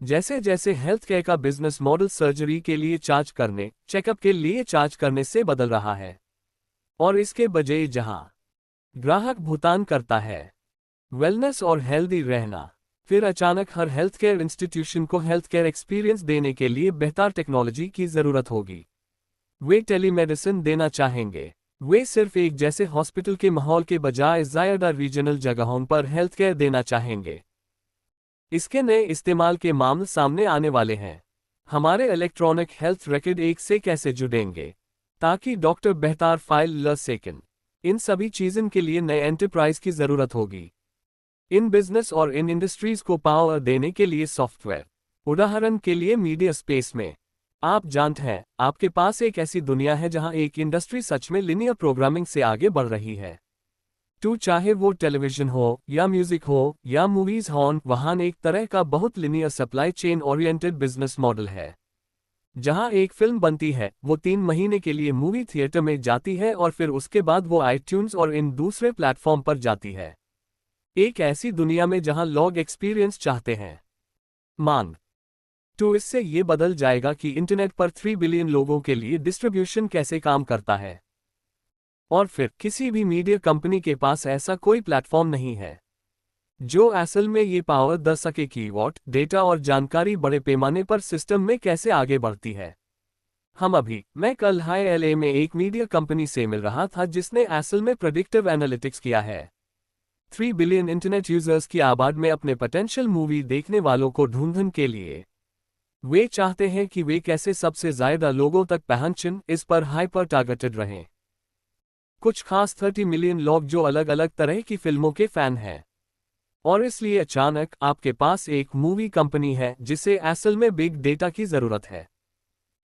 जैसे जैसे हेल्थ केयर का बिजनेस मॉडल सर्जरी के लिए चार्ज करने, चेकअप के लिए चार्ज करने से बदल रहा है, और इसके बजाय जहां ग्राहक भुगतान करता है वेलनेस और हेल्दी रहना, फिर अचानक हर हेल्थ केयर इंस्टीट्यूशन को हेल्थ केयर एक्सपीरियंस देने के लिए बेहतर टेक्नोलॉजी की जरूरत होगी। वे टेलीमेडिसिन देना चाहेंगे। वे सिर्फ एक जैसे हॉस्पिटल के माहौल के बजाय ज़्यादा रीजनल जगहों पर हेल्थ केयर देना चाहेंगे। इसके नए इस्तेमाल के मामले सामने आने वाले हैं। हमारे इलेक्ट्रॉनिक हेल्थ रिकॉर्ड एक से कैसे जुड़ेंगे ताकि डॉक्टर बेहतर फाइल ल सकें। इन सभी चीज़ों के लिए नए एंटरप्राइज की ज़रूरत होगी। इन बिजनेस और इन इंडस्ट्रीज को पावर देने के लिए सॉफ्टवेयर। उदाहरण के लिए मीडिया स्पेस में आप जानते हैं, आपके पास एक ऐसी दुनिया है जहां एक इंडस्ट्री सच में लिनियर प्रोग्रामिंग से आगे बढ़ रही है। तो चाहे वो टेलीविजन हो या म्यूजिक हो या मूवीज हों, वहां एक तरह का बहुत linear supply chain oriented business model है। जहां एक फिल्म बनती है, वो 3 महीने के लिए मूवी थिएटर में जाती है और फिर उसके बाद वो आईट्यून्स और इन दूसरे प्लेटफॉर्म पर जाती है। एक ऐसी दुनिया में जहां लोग एक्सपीरियंस चाहते हैं। मांग। तो इससे ये बदल जाएगा कि इंटरनेट पर 3 बिलियन लोगों के लिए डिस्ट्रीब्यूशन कैसे काम करता है। और फिर किसी भी मीडिया कंपनी के पास ऐसा कोई प्लेटफॉर्म नहीं है जो असल में ये पावर दे सके कि वॉट डेटा और जानकारी बड़े पैमाने पर सिस्टम में कैसे आगे बढ़ती है। मैं कल हाई एलए में एक मीडिया कंपनी से मिल रहा था जिसने असल में प्रेडिक्टिव एनालिटिक्स किया है। 3 बिलियन इंटरनेट यूजर्स की आबादी में अपने पोटेंशियल मूवी देखने वालों को ढूंढने के लिए वे चाहते हैं कि वे कैसे सबसे ज्यादा लोगों तक पहुंचें, इस पर हाइपर टारगेटेड रहें। कुछ खास 30 मिलियन लोग जो अलग अलग तरह की फिल्मों के फैन हैं। और इसलिए अचानक आपके पास एक मूवी कंपनी है जिसे असल में बिग डेटा की जरूरत है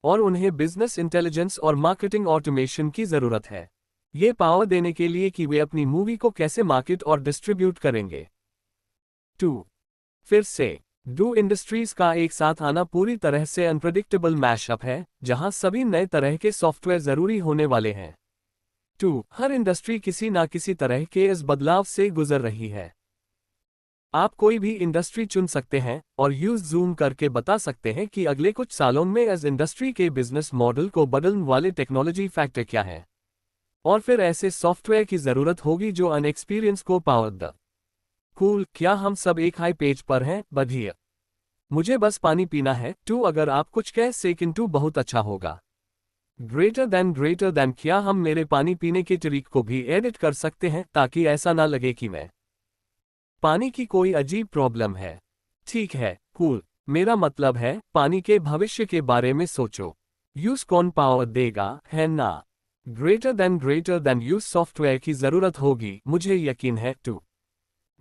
और उन्हें बिजनेस इंटेलिजेंस और मार्केटिंग ऑटोमेशन की जरूरत है, ये पावर देने के लिए कि वे अपनी मूवी को कैसे मार्केट और डिस्ट्रीब्यूट करेंगे। 2. फिर से 2 इंडस्ट्रीज का एक साथ आना पूरी तरह से अनप्रेडिक्टेबल मैशअप है जहां सभी नए तरह के सॉफ्टवेयर जरूरी होने वाले हैं। 2. हर इंडस्ट्री किसी ना किसी तरह के इस बदलाव से गुजर रही है। आप कोई भी इंडस्ट्री चुन सकते हैं और यूज जूम करके बता सकते हैं कि अगले कुछ सालों में इस इंडस्ट्री के बिजनेस मॉडल को बदलने वाले टेक्नोलॉजी फैक्टर क्या है, और फिर ऐसे सॉफ्टवेयर की जरूरत होगी जो अन एक्सपीरियंस को पावर दे। कूल, क्या हम सब एक हाई पेज पर हैं? बढ़िया। मुझे बस पानी पीना है। 2 अगर आप कुछ कह सकें तो बहुत अच्छा होगा। ग्रेटर देन क्या हम मेरे पानी पीने के तरीक को भी एडिट कर सकते हैं ताकि ऐसा ना लगे कि मैं पानी की कोई अजीब प्रॉब्लम है। ठीक है, कूल। मेरा मतलब है पानी के भविष्य के बारे में सोचो। यूज कौन पावर देगा, है ना? ग्रेटर देन यूज सॉफ्टवेयर की जरूरत होगी, मुझे यकीन है। 2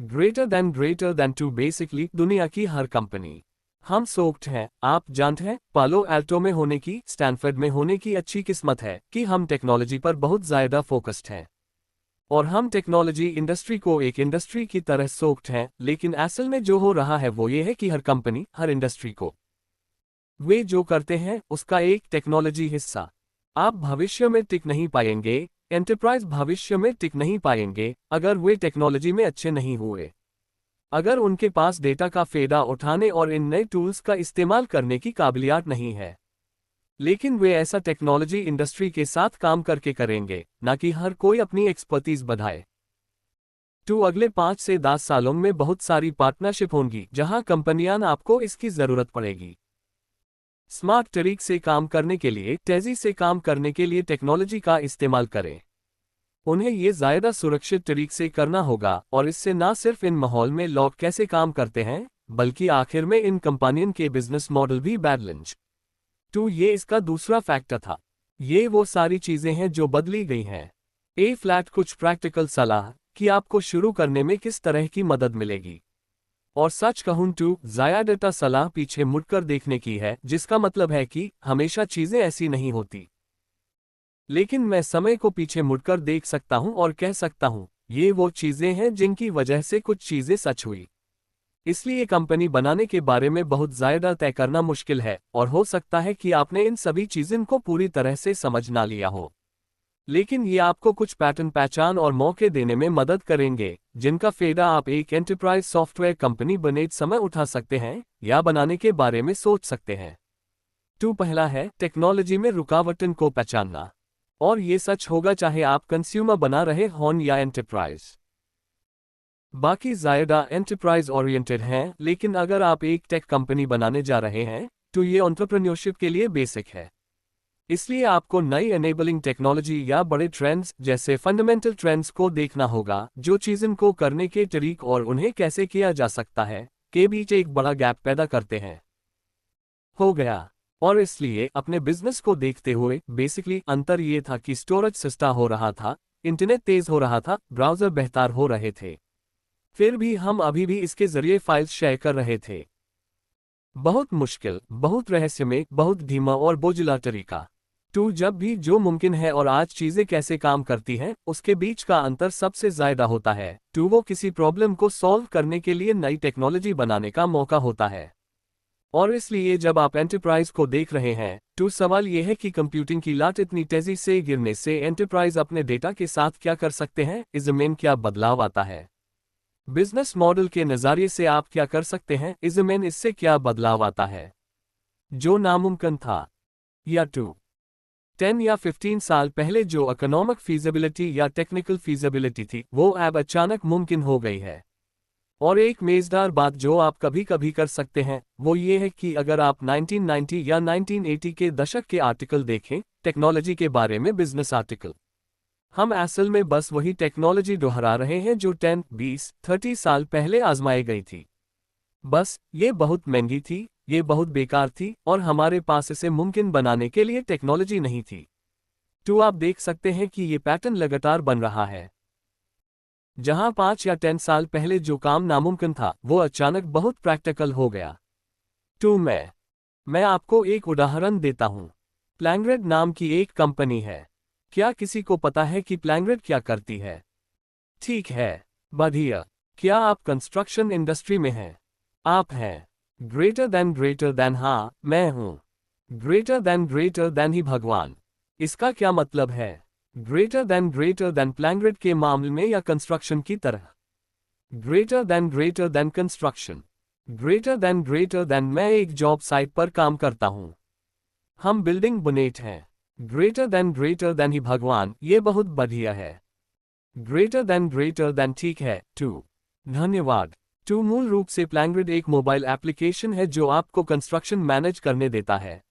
ग्रेटर देन 2 बेसिकली दुनिया की हर कंपनी। हम सोक्ड हैं, आप जानते हैं, पालो एल्टो में होने की, स्टैनफोर्ड में होने की अच्छी किस्मत है कि हम टेक्नोलॉजी पर बहुत ज्यादा फोकस्ड हैं। और हम टेक्नोलॉजी इंडस्ट्री को एक इंडस्ट्री की तरह सोक्ड हैं, लेकिन असल में जो हो रहा है वो ये है कि हर कंपनी, हर इंडस्ट्री को वे जो करते हैं उसका एक टेक्नोलॉजी हिस्सा। आप भविष्य में टिक नहीं पाएंगे, एंटरप्राइज भविष्य में टिक नहीं पाएंगे अगर वे टेक्नोलॉजी में अच्छे नहीं हुए। अगर उनके पास डेटा का फायदा उठाने और इन नए टूल्स का इस्तेमाल करने की काबिलियत नहीं है। लेकिन वे ऐसा टेक्नोलॉजी इंडस्ट्री के साथ काम करके करेंगे, ना कि हर कोई अपनी एक्सपर्टीज बढ़ाए। 2 अगले 5 से 10 सालों में बहुत सारी पार्टनरशिप होंगी जहां कंपनियां आपको इसकी जरूरत पड़ेगी। स्मार्ट तरीक से काम करने के लिए, तेजी से काम करने के लिए टेक्नोलॉजी का इस्तेमाल करें। उन्हें ये ज्यादा सुरक्षित तरीक से करना होगा और इससे ना सिर्फ इन माहौल में लोग कैसे काम करते हैं, बल्कि आखिर में इन कंपनियों के बिजनेस मॉडल भी बैलेंस। 2 ये इसका दूसरा फैक्टर था। ये वो सारी चीजें हैं जो बदली गई हैं। ए फ्लैट कुछ प्रैक्टिकल सलाह कि आपको शुरू करने में किस तरह की मदद मिलेगी। और सच कहूं तो ज्यादातर सलाह पीछे मुड़कर देखने की है, जिसका मतलब है कि हमेशा चीजें ऐसी नहीं होती। लेकिन मैं समय को पीछे मुड़कर देख सकता हूं और कह सकता हूं, ये वो चीजें हैं जिनकी वजह से कुछ चीजें सच हुई। इसलिए कंपनी बनाने के बारे में बहुत ज्यादा तय करना मुश्किल है, और हो सकता है कि आपने इन सभी चीजों को पूरी तरह से समझ ना लिया हो। लेकिन ये आपको कुछ पैटर्न पहचान और मौके देने में मदद करेंगे, जिनका फायदा आप एक एंटरप्राइज सॉफ्टवेयर कंपनी बने समय उठा सकते हैं या बनाने के बारे में सोच सकते हैं। 2 पहला है टेक्नोलॉजी में रुकावटों को पहचानना। और ये सच होगा चाहे आप कंज्यूमर बना रहे हों या एंटरप्राइज। बाकी ज्यादा एंटरप्राइज ओरिएंटेड हैं, लेकिन अगर आप एक टेक कंपनी बनाने जा रहे हैं तो ये एंटरप्रेन्योरशिप के लिए बेसिक है। इसलिए आपको नई एनेबलिंग टेक्नोलॉजी या बड़े ट्रेंड्स जैसे फंडामेंटल ट्रेंड्स को देखना होगा, जो चीज़ों को करने के तरीक और उन्हें कैसे किया जा सकता है के बीच एक बड़ा गैप पैदा करते हैं। हो गया। और इसलिए अपने बिजनेस को देखते हुए बेसिकली अंतर ये था कि स्टोरेज सस्ता हो रहा था, इंटरनेट तेज हो रहा था, ब्राउज़र बेहतर हो रहे थे। फिर भी हम अभी भी इसके जरिए फाइल्स शेयर कर रहे थे। बहुत मुश्किल, बहुत रहस्यमय, बहुत धीमा और बोझिला तरीका। 2 जब भी जो मुमकिन है और आज चीजें कैसे काम करती हैं उसके बीच का अंतर सबसे ज्यादा होता है। 2 वो किसी प्रॉब्लम को सॉल्व करने के लिए नई टेक्नोलॉजी बनाने का मौका होता है। और इसलिए जब आप एंटरप्राइज को देख रहे हैं तो सवाल यह है कि कंप्यूटिंग की लाट इतनी तेजी से गिरने से एंटरप्राइज अपने डेटा के साथ क्या कर सकते हैं, इसमें क्या बदलाव आता है। बिजनेस मॉडल के नज़रिए से आप क्या कर सकते हैं, इससे क्या बदलाव आता है जो नामुमकिन था। या 2 10 या 15 साल पहले जो इकोनॉमिक फीजिबिलिटी या टेक्निकल फीजिबिलिटी थी वो अब अचानक मुमकिन हो गई है। और एक मजेदार बात जो आप कभी कभी कर सकते हैं वो ये है कि अगर आप 1990 या 1980 के दशक के आर्टिकल देखें, टेक्नोलॉजी के बारे में बिजनेस आर्टिकल, हम असल में बस वही टेक्नोलॉजी दोहरा रहे हैं जो 10, 20, 30 साल पहले आजमाई गई थी। बस ये बहुत महंगी थी, ये बहुत बेकार थी और हमारे पास इसे मुमकिन बनाने के लिए टेक्नोलॉजी नहीं थी। तो आप देख सकते हैं कि ये पैटर्न लगातार बन रहा है। जहां 5 या 10 साल पहले जो काम नामुमकिन था वो अचानक बहुत प्रैक्टिकल हो गया। तो मैं आपको एक उदाहरण देता हूं। प्लैंग्रेड नाम की एक कंपनी है। क्या किसी को पता है कि प्लैंग्रेड क्या करती है? ठीक है, बढ़िया। क्या आप कंस्ट्रक्शन इंडस्ट्री में हैं? आप हैं। ग्रेटर देन हाँ, मैं हूं। ग्रेटर देन ही भगवान। इसका क्या मतलब है? ग्रेटर देन प्लैंग्रेड के मामले में या कंस्ट्रक्शन की तरह? Greater than construction. Greater than मैं एक जॉब साइट पर काम करता हूं। हम बिल्डिंग बुनेट हैं। ग्रेटर देन ही भगवान, ये बहुत बढ़िया है। ग्रेटर देन ठीक है। 2 धन्यवाद। टू मूल रूप से प्लैंग्रिड एक मोबाइल एप्लीकेशन है जो आपको कंस्ट्रक्शन मैनेज करने देता है।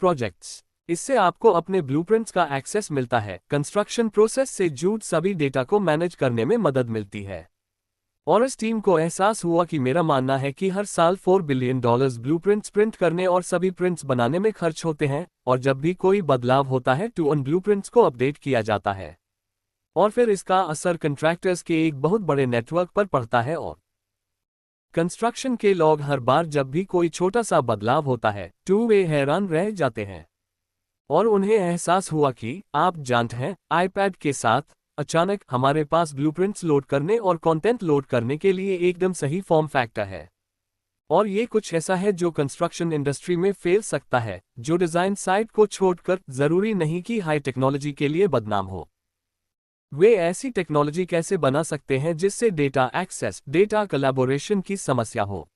प्रोजेक्ट्स, इससे आपको अपने ब्लूप्रिंट्स का एक्सेस मिलता है, कंस्ट्रक्शन प्रोसेस से जुड़े सभी डेटा को मैनेज करने में मदद मिलती है। और इस टीम को एहसास हुआ कि मेरा मानना है कि हर साल $4 बिलियन ब्लूप्रिंट्स प्रिंट करने और सभी प्रिंट्स बनाने में खर्च होते हैं, और जब भी कोई बदलाव होता है तो उन ब्लूप्रिंट्स को अपडेट किया जाता है और फिर इसका असर कंट्रैक्टर्स के एक बहुत बड़े नेटवर्क पर पड़ता है। और कंस्ट्रक्शन के लोग हर बार जब भी कोई छोटा सा बदलाव होता है तो वे हैरान रह जाते हैं। और उन्हें एहसास हुआ कि आप जानते हैं, आईपैड के साथ अचानक हमारे पास ब्लूप्रिंट्स लोड करने और कंटेंट लोड करने के लिए एकदम सही फॉर्म फैक्टर है। और ये कुछ ऐसा है जो कंस्ट्रक्शन इंडस्ट्री में फैल सकता है, जो डिजाइन साइट को छोड़कर जरूरी नहीं कि हाई टेक्नोलॉजी के लिए बदनाम हो। वे ऐसी टेक्नोलॉजी कैसे बना सकते हैं जिससे डेटा एक्सेस, डेटा कोलैबोरेशन की समस्या हो।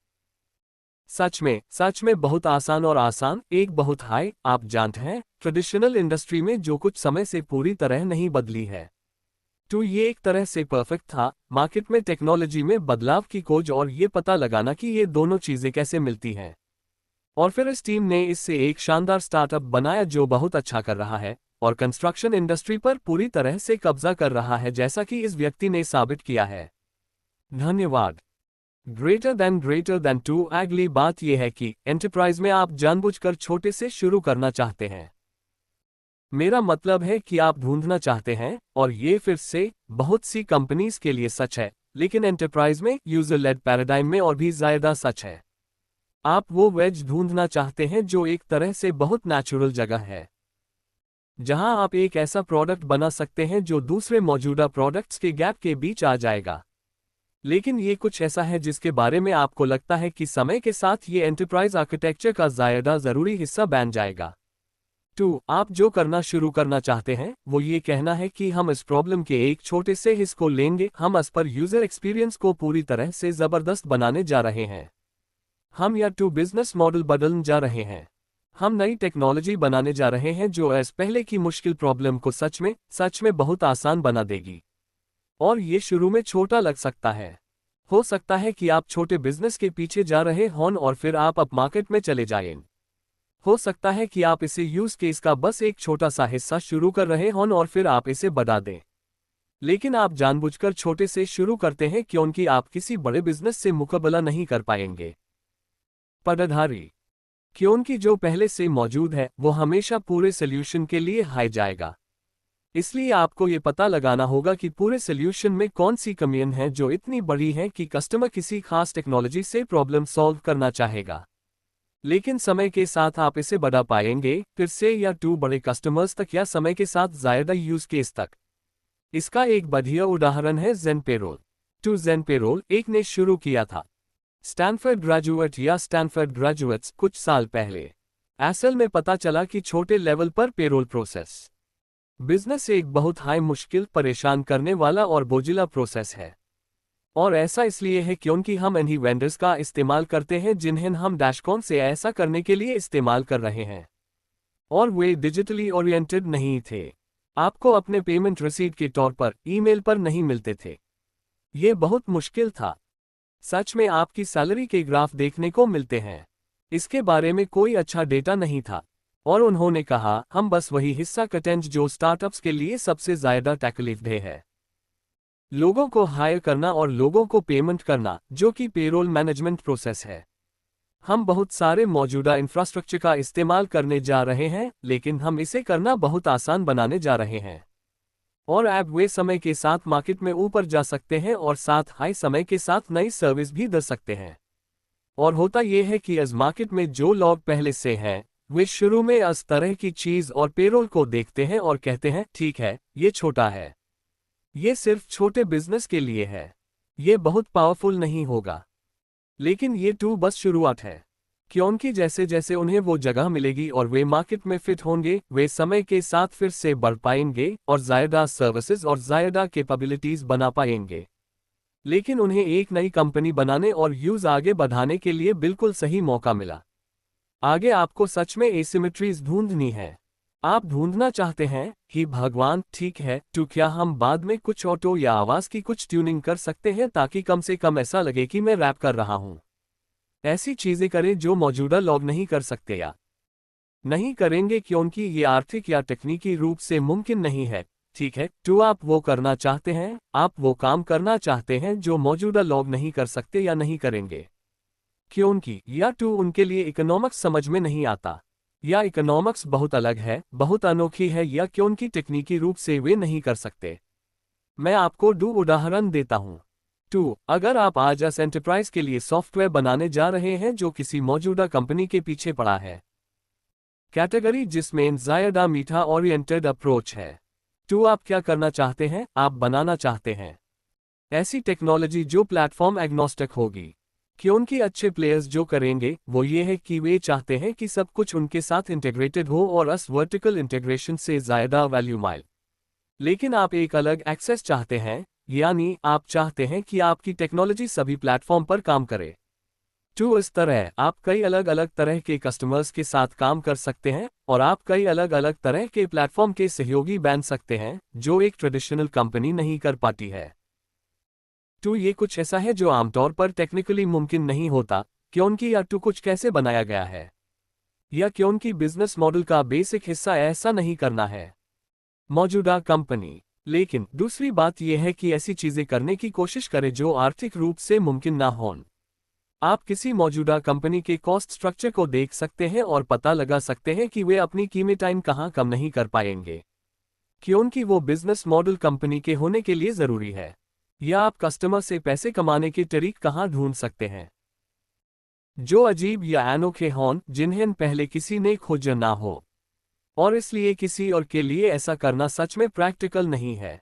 सच में बहुत आसान और आसान, एक बहुत हाई, आप जानते हैं, ट्रेडिशनल इंडस्ट्री में जो कुछ समय से पूरी तरह नहीं बदली है। तो ये एक तरह से परफेक्ट था, मार्केट में टेक्नोलॉजी में बदलाव की खोज और ये पता लगाना कि ये दोनों चीजें कैसे मिलती हैं। और फिर इस टीम ने इससे एक शानदार स्टार्टअप बनाया जो बहुत अच्छा कर रहा है और कंस्ट्रक्शन इंडस्ट्री पर पूरी तरह से कब्जा कर रहा है, जैसा कि इस व्यक्ति ने साबित किया है। धन्यवाद। ग्रेटर देन टू, अगली बात यह है कि एंटरप्राइज में आप जानबूझकर छोटे से शुरू करना चाहते हैं। मेरा मतलब है कि आप ढूंढना चाहते हैं, और ये फिर से बहुत सी कंपनीज के लिए सच है, लेकिन एंटरप्राइज में यूजर लेड पैराडाइम में और भी ज्यादा सच है। आप वो वेज ढूंढना चाहते हैं जो एक तरह से बहुत नेचुरल जगह है, जहां आप एक ऐसा प्रोडक्ट बना सकते हैं जो दूसरे मौजूदा प्रोडक्ट्स के गैप के बीच आ जाएगा। लेकिन ये कुछ ऐसा है जिसके बारे में आपको लगता है कि समय के साथ ये एंटरप्राइज आर्किटेक्चर का ज्यादा जरूरी हिस्सा बन जाएगा। 2. आप जो करना शुरू करना चाहते हैं वो ये कहना है कि हम इस प्रॉब्लम के एक छोटे से हिस्से को लेंगे, हम इस पर यूजर एक्सपीरियंस को पूरी तरह से जबरदस्त बनाने जा रहे हैं। हम या टू बिजनेस मॉडल बदलने जा रहे हैं। हम नई टेक्नोलॉजी बनाने जा रहे हैं जो इस पहले की मुश्किल प्रॉब्लम को सच में बहुत आसान बना देगी। और ये शुरू में छोटा लग सकता है। हो सकता है कि आप छोटे बिजनेस के पीछे जा रहे हों और फिर आप अप मार्केट में चले जाएं। हो सकता है कि आप इसे यूज केस का बस एक छोटा सा हिस्सा शुरू कर रहे हों और फिर आप इसे बढ़ा दें। लेकिन आप जानबूझकर छोटे से शुरू करते हैं क्योंकि आप किसी बड़े बिजनेस से मुकाबला नहीं कर पाएंगे। पदाधारी, क्योंकि जो पहले से मौजूद है वो हमेशा पूरे सॉल्यूशन के लिए हाई जाएगा। इसलिए आपको ये पता लगाना होगा कि पूरे सॉल्यूशन में कौन सी कमियां हैं जो इतनी बड़ी हैं कि कस्टमर किसी खास टेक्नोलॉजी से प्रॉब्लम सॉल्व करना चाहेगा। लेकिन समय के साथ आप इसे बढ़ा पाएंगे, फिर से या टू बड़े कस्टमर्स तक, या समय के साथ ज्यादा यूज केस तक। इसका एक बढ़िया उदाहरण है ज़ेनपेरोल। टू ज़ेनपेरोल एक ने शुरू किया था स्टैनफोर्ड ग्रेजुएट या स्टैनफोर्ड ग्रेजुएट्स कुछ साल पहले। असल में पता चला कि छोटे लेवल पर पेरोल प्रोसेस बिजनेस एक बहुत हाई, मुश्किल, परेशान करने वाला और बोझिला प्रोसेस है। और ऐसा इसलिए है क्योंकि हम इन्हीं वेंडर्स का इस्तेमाल करते हैं जिन्हें हम डैशकॉन से ऐसा करने के लिए इस्तेमाल कर रहे हैं, और वे डिजिटली ओरिएंटेड नहीं थे। आपको अपने पेमेंट रसीद के तौर पर ईमेल पर नहीं मिलते थे। ये बहुत मुश्किल था। सच में आपकी सैलरी के ग्राफ देखने को मिलते हैं। इसके बारे में कोई अच्छा डेटा नहीं था। और उन्होंने कहा, हम बस वही हिस्सा कटेंज जो स्टार्टअप्स के लिए सबसे ज्यादा तकलीफदेह है, लोगों को हायर करना और लोगों को पेमेंट करना, जो कि पेरोल मैनेजमेंट प्रोसेस है। हम बहुत सारे मौजूदा इंफ्रास्ट्रक्चर का इस्तेमाल करने जा रहे हैं, लेकिन हम इसे करना बहुत आसान बनाने जा रहे हैं। और अब वे समय के साथ मार्केट में ऊपर जा सकते हैं और साथ हाई समय के साथ नई सर्विस भी दे सकते हैं। और होता यह है कि इस मार्केट में जो लोग पहले से हैं, वे शुरू में इस तरह की चीज और पेरोल को देखते हैं और कहते हैं, ठीक है, ये छोटा है, ये सिर्फ छोटे बिजनेस के लिए है, ये बहुत पावरफुल नहीं होगा। लेकिन ये टू बस शुरुआत है, क्योंकि जैसे जैसे उन्हें वो जगह मिलेगी और वे मार्केट में फिट होंगे, वे समय के साथ फिर से बढ़ पाएंगे और ज्यादा सर्विसेज और ज्यादा कैपेबिलिटीज बना पाएंगे। लेकिन उन्हें एक नई कंपनी बनाने और यूज आगे बढ़ाने के लिए बिल्कुल सही मौका मिला। आगे आपको सच में एसिमेट्रीज ढूंढनी है। आप ढूंढना चाहते हैं कि भगवान ठीक है तो क्या हम बाद में कुछ ऑटो या आवाज की कुछ ट्यूनिंग कर सकते हैं ताकि कम से कम ऐसा लगे कि मैं रैप कर रहा हूं। ऐसी चीजें करें जो मौजूदा लोग नहीं कर सकते या नहीं करेंगे क्योंकि ये आर्थिक या तकनीकी रूप से मुमकिन नहीं है। ठीक है, तो आप वो करना चाहते हैं, आप वो काम करना चाहते हैं जो मौजूदा लोग नहीं कर सकते या नहीं करेंगे क्योंकि या तो उनके लिए इकोनॉमिक्स समझ में नहीं आता, या इकोनॉमिक्स बहुत अलग है, बहुत अनोखी है, या क्योंकि तकनीकी रूप से वे नहीं कर सकते। मैं आपको दो उदाहरण देता हूं। अगर आप आज एस एंटरप्राइज के लिए सॉफ्टवेयर बनाने जा रहे हैं जो किसी मौजूदा कंपनी के पीछे पड़ा है, कैटेगरी जिसमें ज़्यादा मीठा ओरिएंटेड अप्रोच है, तो आप क्या करना चाहते हैं? आप बनाना चाहते हैं ऐसी टेक्नोलॉजी जो प्लेटफॉर्म एग्नोस्टिक होगी, क्योंकि अच्छे प्लेयर्स जो करेंगे वो ये है कि वे चाहते हैं कि सब कुछ उनके साथ इंटीग्रेटेड हो और अस वर्टिकल इंटीग्रेशन से ज़्यादा वैल्यू माइल। लेकिन आप एक अलग एक्सेस चाहते हैं, यानी आप चाहते हैं कि आपकी टेक्नोलॉजी सभी प्लेटफॉर्म पर काम करे। तो इस तरह आप कई अलग अलग तरह के कस्टमर्स के साथ काम कर सकते हैं और आप कई अलग अलग तरह के प्लेटफॉर्म के सहयोगी बन सकते हैं जो एक ट्रेडिशनल कंपनी नहीं कर पाती है। तो ये कुछ ऐसा है जो आमतौर पर टेक्निकली मुमकिन नहीं होता, क्योंकि या तो कुछ कैसे बनाया गया है, या क्योंकि बिजनेस मॉडल का बेसिक हिस्सा ऐसा नहीं करना है मौजूदा कंपनी। लेकिन दूसरी बात यह है कि ऐसी चीजें करने की कोशिश करें जो आर्थिक रूप से मुमकिन ना हों। आप किसी मौजूदा कंपनी के कॉस्ट स्ट्रक्चर को देख सकते हैं और पता लगा सकते हैं कि वे अपनी कीमतें कहां कम नहीं कर पाएंगे, क्योंकि वो बिजनेस मॉडल कंपनी के होने के लिए जरूरी है। या आप कस्टमर से पैसे कमाने के तरीक कहां ढूंढ सकते हैं जो अजीब या अनोखे हों, जिन्हें पहले किसी ने खोजा ना हो, और इसलिए किसी और के लिए ऐसा करना सच में प्रैक्टिकल नहीं है।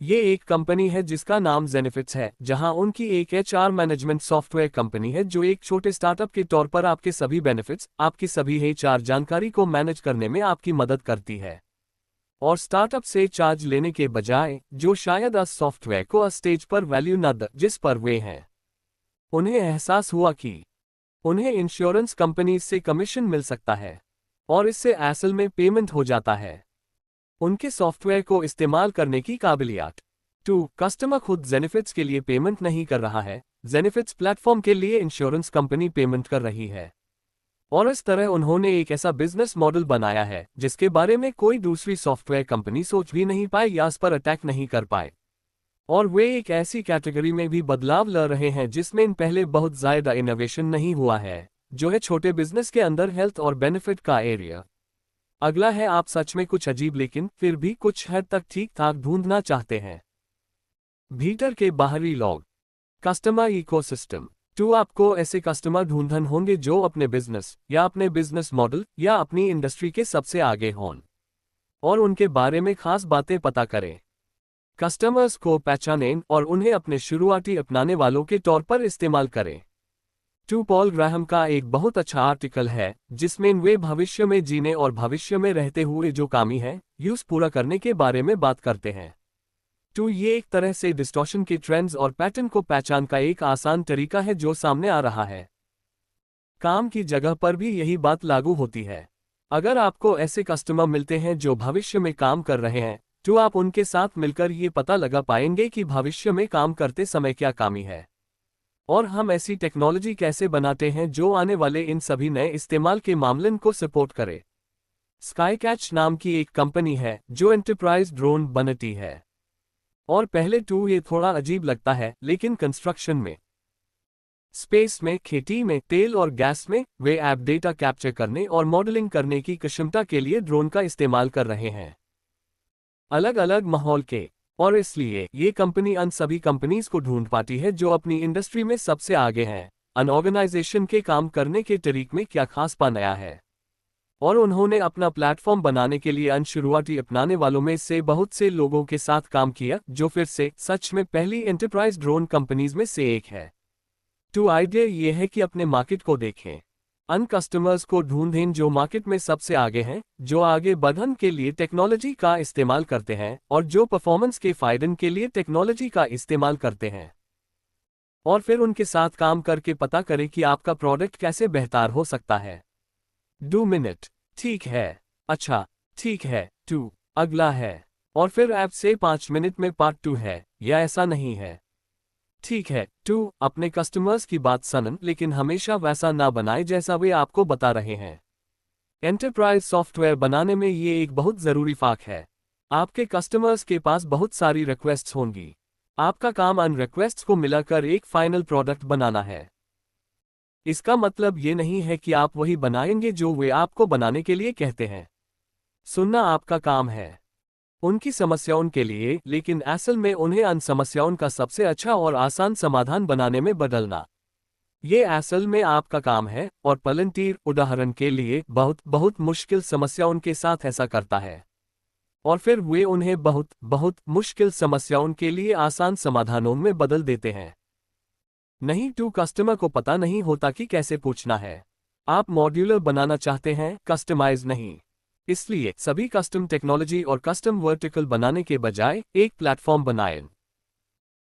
ये एक कंपनी है जिसका नाम जेनिफिट्स है, जहां उनकी एक एचआर मैनेजमेंट सॉफ्टवेयर कंपनी है जो एक छोटे स्टार्टअप के तौर पर आपके सभी बेनिफिट्स, आपकी सभी एचआर जानकारी को मैनेज करने में आपकी मदद करती है। और स्टार्टअप से चार्ज लेने के बजाय, जो शायद इस सॉफ्टवेयर को स्टेज पर वैल्यू न द जिस पर वे हैं। उन्हें एहसास हुआ कि उन्हें इंश्योरेंस कंपनी से कमीशन मिल सकता है, और इससे असल में पेमेंट हो जाता है उनके सॉफ्टवेयर को इस्तेमाल करने की काबिलियत। कस्टमर खुद जेनिफिट्स के लिए पेमेंट नहीं कर रहा है, जेनिफिट्स प्लेटफॉर्म के लिए इंश्योरेंस कंपनी पेमेंट कर रही है। और इस तरह उन्होंने एक ऐसा बिजनेस मॉडल बनाया है जिसके बारे में कोई दूसरी सॉफ्टवेयर कंपनी सोच भी नहीं पाए या इस पर अटैक नहीं कर पाए। और वे एक ऐसी कैटेगरी में भी बदलाव ला रहे हैं जिसमें इन पहले बहुत ज़्यादा इनोवेशन नहीं हुआ है, जो है छोटे बिजनेस के अंदर हेल्थ और बेनिफिट का एरिया। अगला है, आप सच में कुछ अजीब लेकिन फिर भी कुछ हद तक ठीक ठाक ढूंढना चाहते हैं। भीतर के बाहरी लोग, कस्टमर इकोसिस्टम। आपको ऐसे कस्टमर ढूंढन होंगे जो अपने बिजनेस या अपने बिजनेस मॉडल या अपनी इंडस्ट्री के सबसे आगे हों और उनके बारे में खास बातें पता करें। कस्टमर्स को पहचानें और उन्हें अपने शुरुआती अपनाने वालों के तौर पर इस्तेमाल करें। पॉल ग्राहम का एक बहुत अच्छा आर्टिकल है जिसमें वे भविष्य में जीने और भविष्य में रहते हुए जो कामी है यूज पूरा करने के बारे में बात करते हैं। ये एक तरह से डिस्टॉर्शन के ट्रेंड्स और पैटर्न को पहचान का एक आसान तरीका है जो सामने आ रहा है। काम की जगह पर भी यही बात लागू होती है। अगर आपको ऐसे कस्टमर मिलते हैं जो भविष्य में काम कर रहे हैं, तो आप उनके साथ मिलकर ये पता लगा पाएंगे कि भविष्य में काम करते समय क्या कामी है, और हम ऐसी टेक्नोलॉजी कैसे बनाते हैं जो आने वाले इन सभी नए इस्तेमाल के मामलों को सपोर्ट करे। स्काईकैच नाम की एक कंपनी है जो एंटरप्राइज ड्रोन बनाती है। और पहले ये थोड़ा अजीब लगता है, लेकिन कंस्ट्रक्शन में, स्पेस में, खेती में, तेल और गैस में वे ऐप डेटा कैप्चर करने और मॉडलिंग करने की क्षमता के लिए ड्रोन का इस्तेमाल कर रहे हैं अलग अलग माहौल के। और इसलिए ये कंपनी उन सभी कंपनीज को ढूंढ पाती है जो अपनी इंडस्ट्री में सबसे आगे हैं, अन ऑर्गेनाइजेशन के काम करने के तरीके में क्या खास पा नया है। और उन्होंने अपना प्लेटफॉर्म बनाने के लिए शुरुआती अपनाने वालों में से बहुत से लोगों के साथ काम किया, जो फिर से सच में पहली एंटरप्राइज ड्रोन कंपनीज में से एक है। आइडिया यह है कि अपने मार्केट को देखें, अन कस्टमर्स को ढूंढें जो मार्केट में सबसे आगे हैं, जो आगे बढ़ने के लिए टेक्नोलॉजी का इस्तेमाल करते हैं और जो परफॉर्मेंस के फायदे के लिए टेक्नोलॉजी का इस्तेमाल करते हैं, और फिर उनके साथ काम करके पता करें कि आपका प्रोडक्ट कैसे बेहतर हो सकता है। 2 मिनट, ठीक है। अच्छा, ठीक है। 2 अगला है। और फिर ऐप से 5 मिनट में पार्ट 2 है, या ऐसा नहीं है? ठीक है। 2 अपने कस्टमर्स की बात सुनें, लेकिन हमेशा वैसा ना बनाए जैसा वे आपको बता रहे हैं। एंटरप्राइज सॉफ्टवेयर बनाने में ये एक बहुत ज़रूरी फाक है। आपके कस्टमर्स के पास बहुत सारी रिक्वेस्ट्स होंगी। आपका काम उन रिक्वेस्ट्स को मिलाकर एक फाइनल प्रोडक्ट बनाना है। इसका मतलब ये नहीं है कि आप वही बनाएंगे जो वे आपको बनाने के लिए कहते हैं। सुनना आपका काम है, उनकी समस्याओं के लिए, लेकिन असल में उन्हें उन समस्याओं का सबसे अच्छा और आसान समाधान बनाने में बदलना। ये असल में आपका काम है, और पलंटीर उदाहरण के लिए बहुत बहुत मुश्किल समस्याओं के साथ ऐसा करता है। और फिर वे उन्हें बहुत बहुत मुश्किल समस्याओं के लिए आसान समाधानों में बदल देते हैं। नहीं, टू कस्टमर को पता नहीं होता कि कैसे पूछना है। आप मॉड्यूलर बनाना चाहते हैं, कस्टमाइज नहीं। इसलिए सभी कस्टम टेक्नोलॉजी और कस्टम वर्टिकल बनाने के बजाय एक प्लेटफॉर्म बनाएं।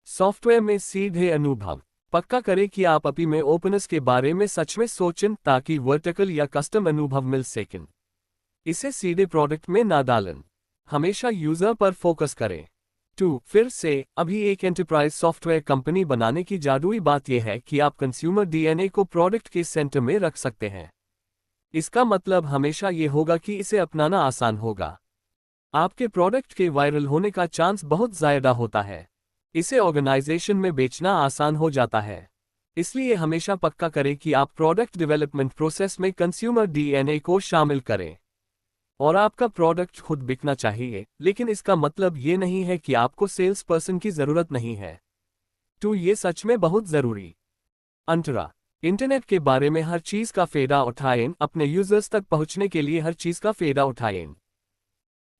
सॉफ्टवेयर में सीधे अनुभव पक्का करें कि आप अभी में ओपनर्स के बारे में सच में सोचें, ताकि वर्टिकल या कस्टम अनुभव मिल सकें। इसे सीधे प्रोडक्ट में ना डालें। हमेशा यूजर पर फोकस करें। 2 फिर से अभी एक एंटरप्राइज सॉफ्टवेयर कंपनी बनाने की जादुई बात यह है कि आप कंज्यूमर डीएनए को प्रोडक्ट के सेंटर में रख सकते हैं। इसका मतलब हमेशा ये होगा कि इसे अपनाना आसान होगा। आपके प्रोडक्ट के वायरल होने का चांस बहुत ज़्यादा होता है। इसे ऑर्गेनाइजेशन में बेचना आसान हो जाता है। इसलिए हमेशा पक्का करें कि आप प्रोडक्ट डेवलपमेंट प्रोसेस में कंज्यूमर डीएनए को शामिल करें। और आपका प्रोडक्ट खुद बिकना चाहिए, लेकिन इसका मतलब ये नहीं है कि आपको सेल्स पर्सन की ज़रूरत नहीं है। तो ये सच में बहुत ज़रूरी। अंतरा इंटरनेट के बारे में हर चीज़ का फ़ायदा उठाएं, अपने यूजर्स तक पहुंचने के लिए हर चीज़ का फ़ायदा उठाएं।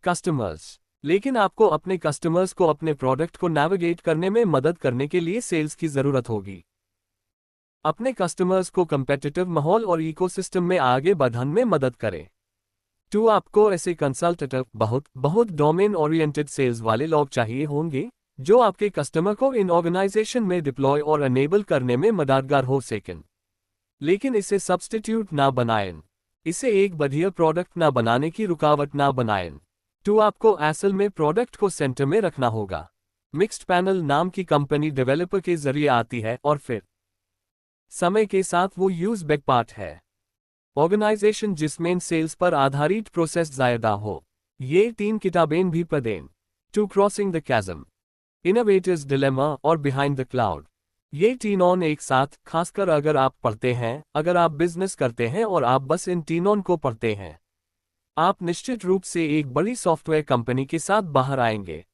कस्टमर्स लेकिन आपको अपने कस्टमर्स को अपने प्रोडक्ट को नेविगेट करने में मदद करने के लिए सेल्स की ज़रूरत होगी। अपने कस्टमर्स को कम्पेटिटिव माहौल और इकोसिस्टम में आगे बढ़ाने में मदद करें। 2 आपको ऐसे कंसल्टेटिव बहुत डोमेन ओरिएंटेड सेल्स वाले लोग चाहिए होंगे, जो आपके कस्टमर को इन ऑर्गेनाइजेशन में डिप्लॉय और अनेबल करने में मददगार हो सकें। लेकिन इसे सब्स्टिट्यूट ना बनाएं। इसे एक बढ़िया प्रोडक्ट ना बनाने की रुकावट ना बनाएं। 2 आपको असल में प्रोडक्ट को सेंटर में रखना होगा। मिक्स्ड पैनल नाम की कंपनी डेवलपर के जरिए आती है, और फिर समय के साथ वो यूज बैक पार्ट है। ऑर्गेनाइजेशन जिसमें सेल्स पर आधारित प्रोसेस ज़्यादा हो। ये 3 किताबें भी पढ़ें। 2 क्रॉसिंग द चैज़म, इनोवेटर्स डिलेमा और बिहाइंड द क्लाउड। ये तीनों एक साथ, खासकर अगर आप पढ़ते हैं, अगर आप बिजनेस करते हैं और आप बस इन तीनों को पढ़ते हैं, आप निश्चित रूप से एक बड़ी सॉफ्टवेयर कंपनी के साथ बाहर आएंगे।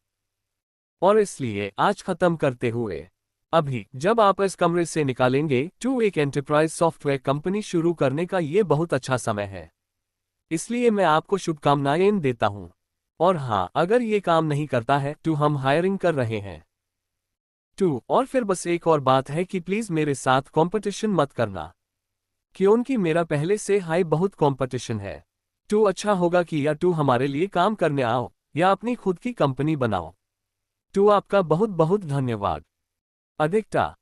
और इसलिए आज खत्म करते हुए, अभी जब आप इस कमरे से निकालेंगे, तो एक एंटरप्राइज सॉफ्टवेयर कंपनी शुरू करने का ये बहुत अच्छा समय है। इसलिए मैं आपको शुभकामनाएं देता हूं। और हाँ, अगर ये काम नहीं करता है तो हम हायरिंग कर रहे हैं। 2 और फिर बस एक और बात है कि प्लीज मेरे साथ कंपटीशन मत करना, क्योंकि मेरा पहले से हाई बहुत कंपटीशन है। 2 अच्छा होगा कि या 2 हमारे लिए काम करने आओ, या अपनी खुद की कंपनी बनाओ। 2 आपका बहुत बहुत धन्यवाद। अधिकता